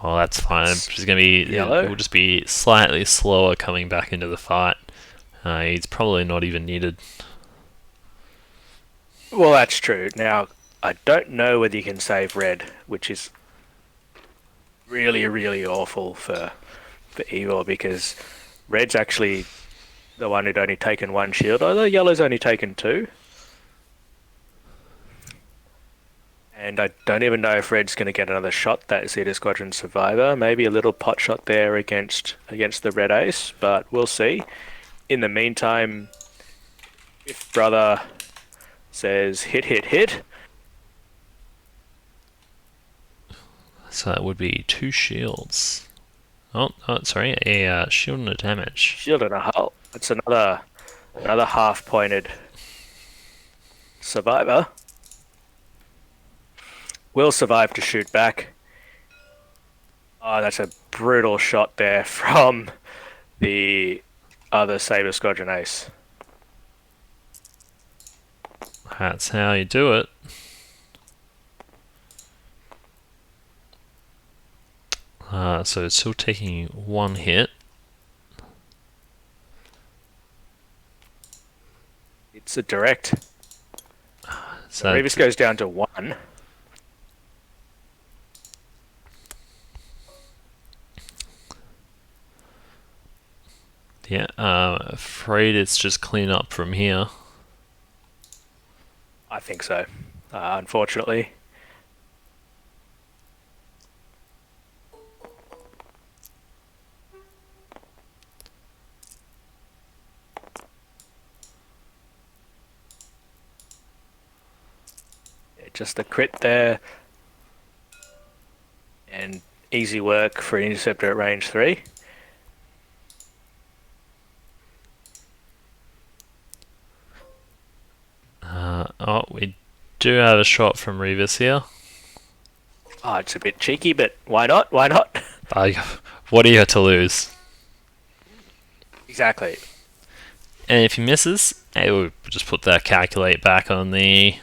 Oh, that's fine. It's gonna be Yellow? It will just be slightly slower coming back into the fight. He's probably not even needed. Well, that's true. Now, I don't know whether you can save red, which is really, really awful for Ivor, because red's actually the one who'd only taken 1 shield, although yellow's only taken 2. And I don't even know if red's going to get another shot, that Zeta Squadron Survivor. Maybe a little pot shot there against the red ace, but we'll see. In the meantime, if brother says hit, hit, hit. So that would be 2 shields. Oh, sorry, a shield and a damage. Shield and a hull. That's another half-pointed survivor. Will survive to shoot back. Oh, that's a brutal shot there from the other Saber Squadron ace. That's how you do it. So it's still taking 1 hit. It's a direct. So Revis goes down to 1. yeah, afraid it's just clean up from here. I think so, unfortunately. Yeah, just a crit there. And easy work for an interceptor at range 3. Oh, we do have a shot from Revis here. Oh, it's a bit cheeky, but why not? Why not? What do you have to lose? Exactly. And if he misses, hey, we'll just put that calculate back on the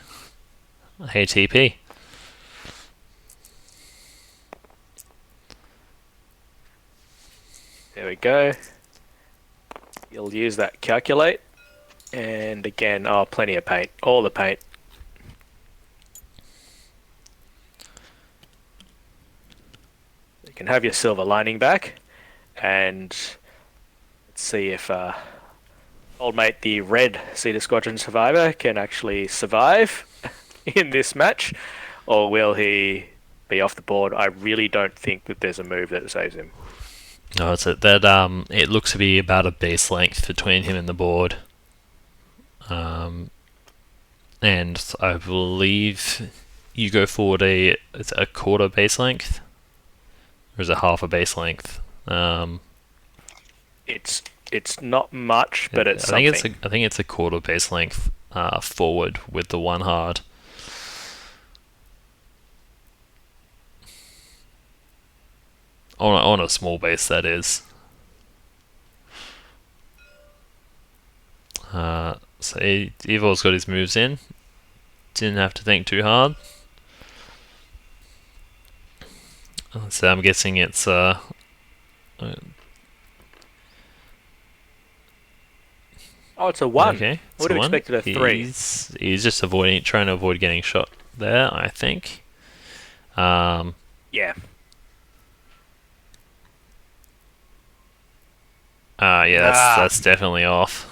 ATP. There we go. You'll use that calculate. And again, oh, plenty of paint. All the paint. You can have your silver lining back. And let's see if old mate, the red Cedar Squadron Survivor, can actually survive in this match. Or will he be off the board? I really don't think that there's a move that saves him. No, it's that it looks to be about a base length between him and the board. And I believe you go forward it's a quarter base length, or is it half a base length? It's not much, but it's something. I think it's a quarter base length forward with the 1 hard. On a small base, that is. So Ivor's got his moves in. Didn't have to think too hard. So I'm guessing it's Oh, it's a 1. okay. I would have expected a 3. He's just trying to avoid getting shot there, I think. Yeah. Yeah, that's definitely off.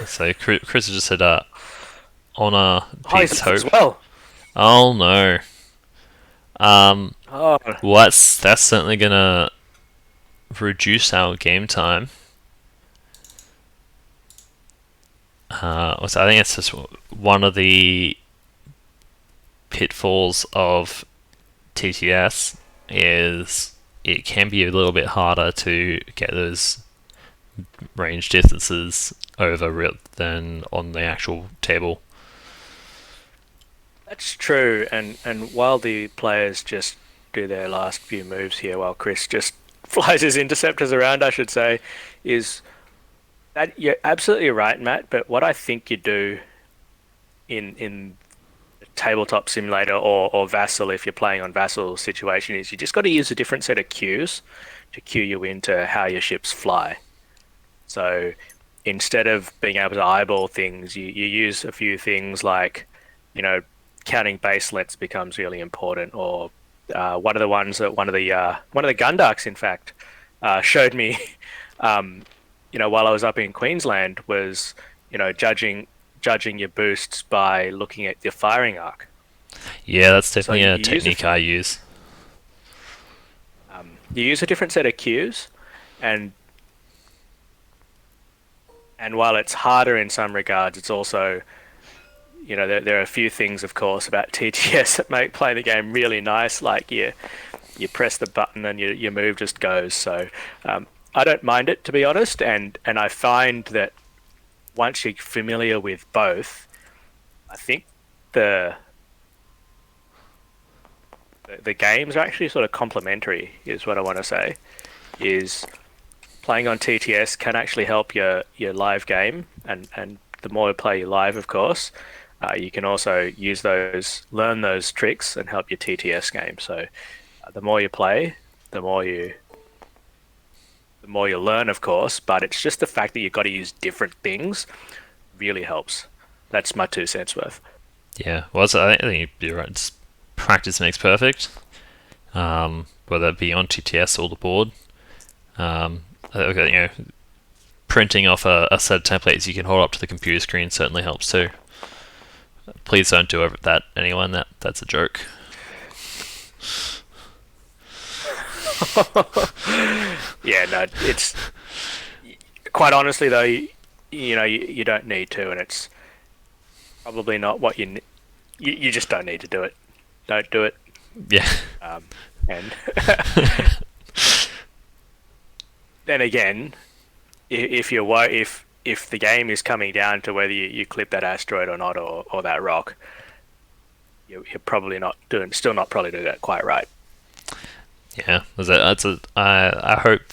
So Chris just said, honor beats hope. As well. Oh no. Oh, Well, that's certainly gonna reduce our game time. So I think it's just one of the pitfalls of TTS is it can be a little bit harder to get those range distances over than on the actual table. that's true. And while the players just do their last few moves here, while Chris just flies his interceptors around, I should say, is that you're absolutely right, Matt. But what I think you do in tabletop simulator or Vassal, if you're playing on Vassal situation, is you just got to use a different set of cues to cue you into how your ships fly. So instead of being able to eyeball things, you use a few things like, counting base lengths becomes really important. Or one of the ones that one of the Gundarks, in fact, showed me, while I was up in Queensland was, judging your boosts by looking at your firing arc. Yeah, that's definitely So a technique I use. You use a different set of cues, and while it's harder in some regards, it's also, there are a few things, of course, about TTS that make playing the game really nice. Like you press the button and your move just goes. So I don't mind it, to be honest, and I find that once you're familiar with both, I think the games are actually sort of complementary, is what I want to say. Is playing on TTS can actually help your live game, and the more you play your live, of course, you can also learn those tricks and help your TTS game. So the more you play, the more you learn, of course, but it's just the fact that you've got to use different things really helps. That's my 2 cents worth. Yeah, well, I think you're right. It's practice makes perfect. Whether it be on TTS or the board. Printing off a set of templates you can hold up to the computer screen certainly helps too. Please don't do that, anyone. That's a joke. Yeah, no, it's quite honestly though, you don't need to, and it's probably not what you just don't need to do it. Don't do it. Yeah. And then again, if the game is coming down to whether you clip that asteroid or not, or that rock, you're probably still not probably doing that quite right. Yeah, I hope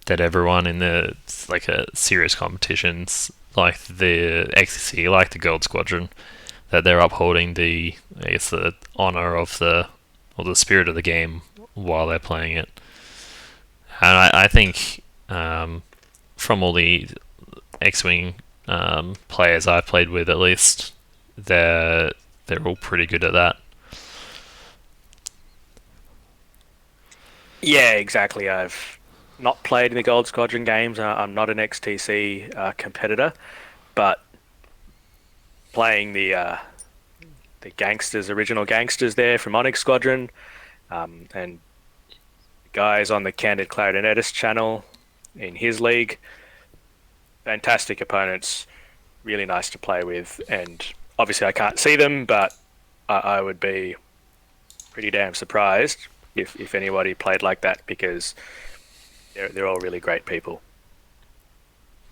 that everyone in the serious competitions like the XTC, like the Gold Squadron, that they're upholding the honor of the spirit of the game while they're playing it. And I think from all the X-Wing players I've played with, at least, they're all pretty good at that. Yeah, exactly. I've not played in the Gold Squadron games. I'm not an XTC competitor, but playing the original gangsters there from Onyx Squadron, and the guys on the Candid Clarinetist channel in his league, fantastic opponents, really nice to play with, and obviously I can't see them, but I would be pretty damn surprised if anybody played like that, because they're all really great people.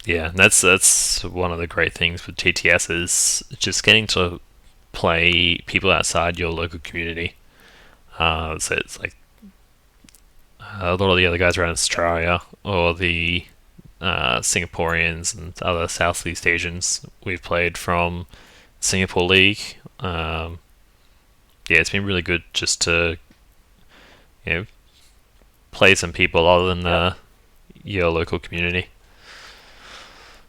Yeah, that's one of the great things with TTS is just getting to play people outside your local community. So it's like a lot of the other guys around Australia or the Singaporeans and other Southeast Asians we've played from Singapore League. Yeah, it's been really good just to play some people other than your local community.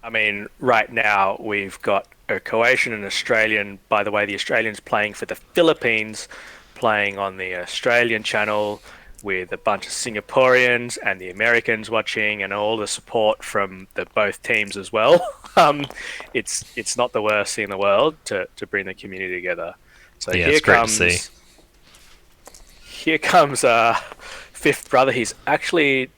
I mean, right now we've got a Croatian and Australian. By the way, the Australian's playing for the Philippines, playing on the Australian channel with a bunch of Singaporeans and the Americans watching, and all the support from the both teams as well. It's not the worst thing in the world to bring the community together. So yeah, it's great to see. Here comes fifth brother. He's actually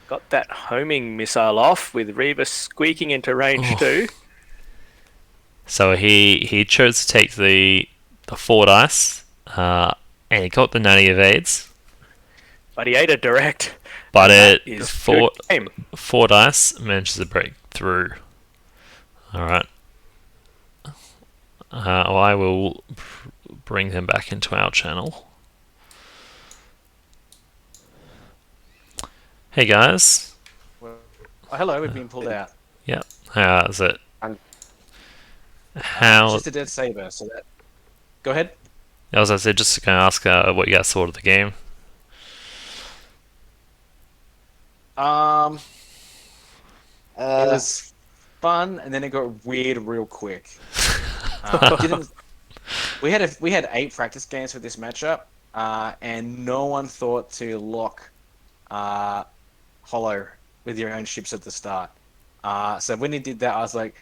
got that homing missile off with Reva squeaking into range too. So he chose to take the 4 dice, and he got the natty evades. But he ate a direct. But it is is 4 dice manages to break through. Alright. I will bring them back into our channel. Hey guys. Oh, hello, we've been pulled out. Yep. How's it? I'm- How? Just a dead saber, so that. Go ahead. As I said, just going to ask what you guys thought of the game. It was fun, and then it got weird real quick. We had 8 practice games for this matchup, and no one thought to lock Hollow with your own ships at the start. So when he did that, I was like,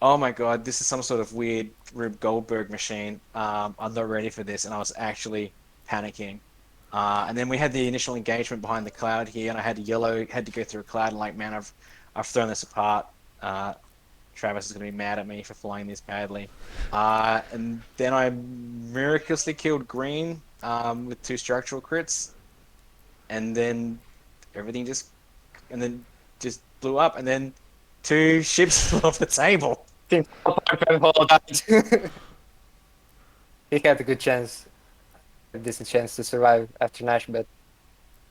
"Oh my god, this is some sort of weird Rube Goldberg machine. I'm not ready for this," and I was actually panicking. And then we had the initial engagement behind the cloud here, and I had yellow had to go through a cloud, and like, man, I've thrown this apart. Travis is going to be mad at me for flying this badly. And then I miraculously killed green with 2 structural crits, and then everything just blew up, and then 2 ships flew off the table. He had a good chance, a decent chance to survive after Nash, but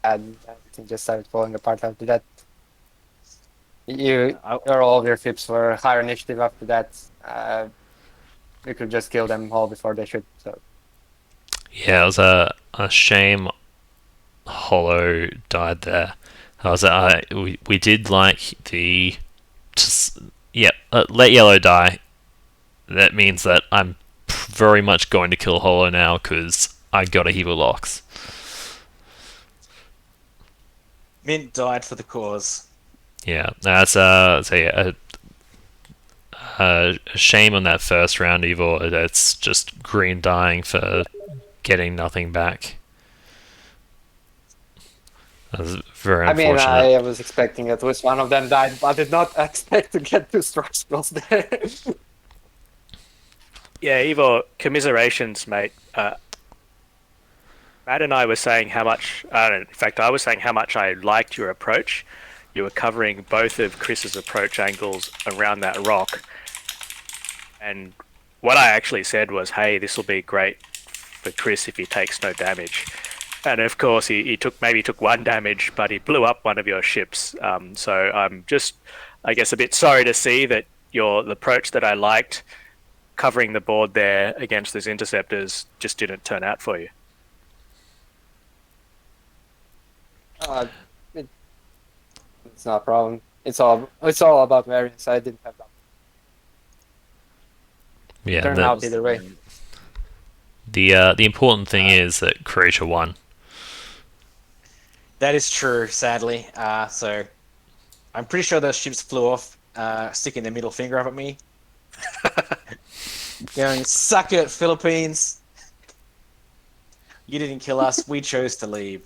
everything just started falling apart after that. All of your ships were higher initiative after that. You could just kill them all before they should. So Yeah, it was a shame Hollow died there. We did like the... let yellow die. That means that I'm very much going to kill Hollow now because I got a heap of locks. Mint died for the cause. Yeah, that's a shame on that first round, Ivor. That's just green dying for getting nothing back. That was very unfortunate. I was expecting at least one of them died, but I did not expect to get 2 structurals there. Yeah, Ivor, commiserations, mate. Matt and I were saying how much... in fact, I was saying how much I liked your approach. You were covering both of Chris's approach angles around that rock. And what I actually said was, hey, this will be great for Chris if he takes no damage. And of course, he took 1 damage, but he blew up one of your ships. So I'm just, I guess, a bit sorry to see that the approach that I liked, covering the board there against those interceptors, just didn't turn out for you. It's not a problem. It's all about variance. I didn't have that. Yeah, Turned out either way. The important thing is that Croatia won. That is true, sadly. So I'm pretty sure those ships flew off, sticking their middle finger up at me. Going, suck it, Philippines. You didn't kill us. We chose to leave.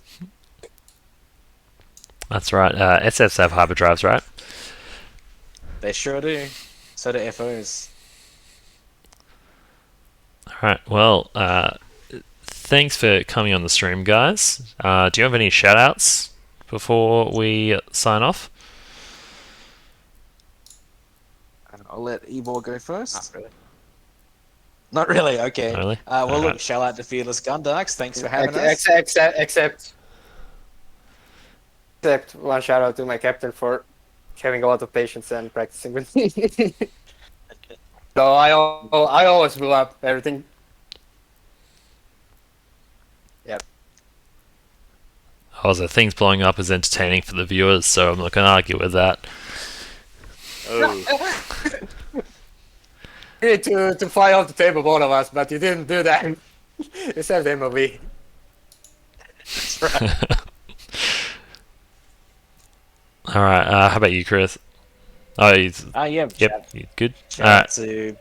That's right. SFs have hyperdrives, right? They sure do. So do FOs. Alright, well, thanks for coming on the stream, guys. Do you have any shout-outs before we sign off? I'll let Ivor go first. Not really. Not really. Okay. Not really? Well, look, Alright. shout out to Fearless Gundarks. Thanks for having us. Except one shout out to my captain for having a lot of patience and practicing with me. So I always blew up everything. Yep. Also, things blowing up is entertaining for the viewers, so I'm not going to argue with that. Oh, You need to fly off the table, both of us, but you didn't do that. You saved the MOV. That's right. Alright, how about you, Chris? Oh, Yeah. yep, you good? Shout out to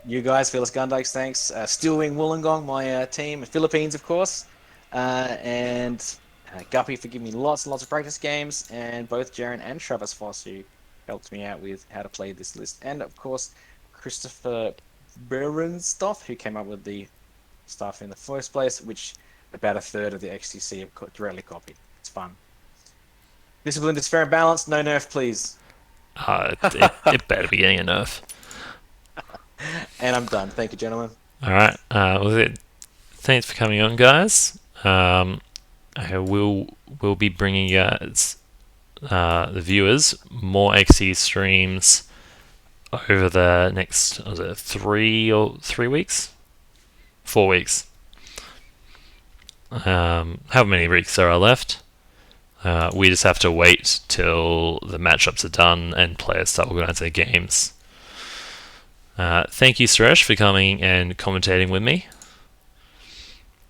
you guys, Fearless Gundarks. Thanks. Steelwing Wollongong, my team, Philippines, of course, and Guppy for giving me lots and lots of practice games, and both Jaren and Travis Foss who helped me out with how to play this list, and of course Christopher Berenstoff who came up with the stuff in the first place, which about a third of the XTC have directly copied. It's fun. Discipline is fair and balanced. No nerf, please. It better be getting a nerf. And I'm done. Thank you, gentlemen. Alright, thanks for coming on, guys. We'll be bringing you guys, the viewers, more XE streams over the next, was it 3 weeks? 4 weeks. However many weeks there are left. We just have to wait till the matchups are done and players start organizing their games. Thank you, Suresh, for coming and commentating with me.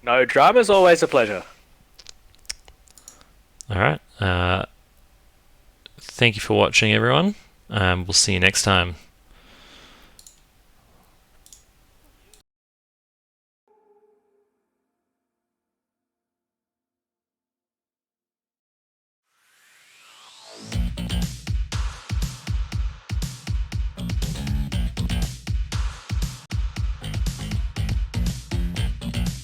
no drama's always a pleasure. Alright. Thank you for watching, everyone. We'll see you next time.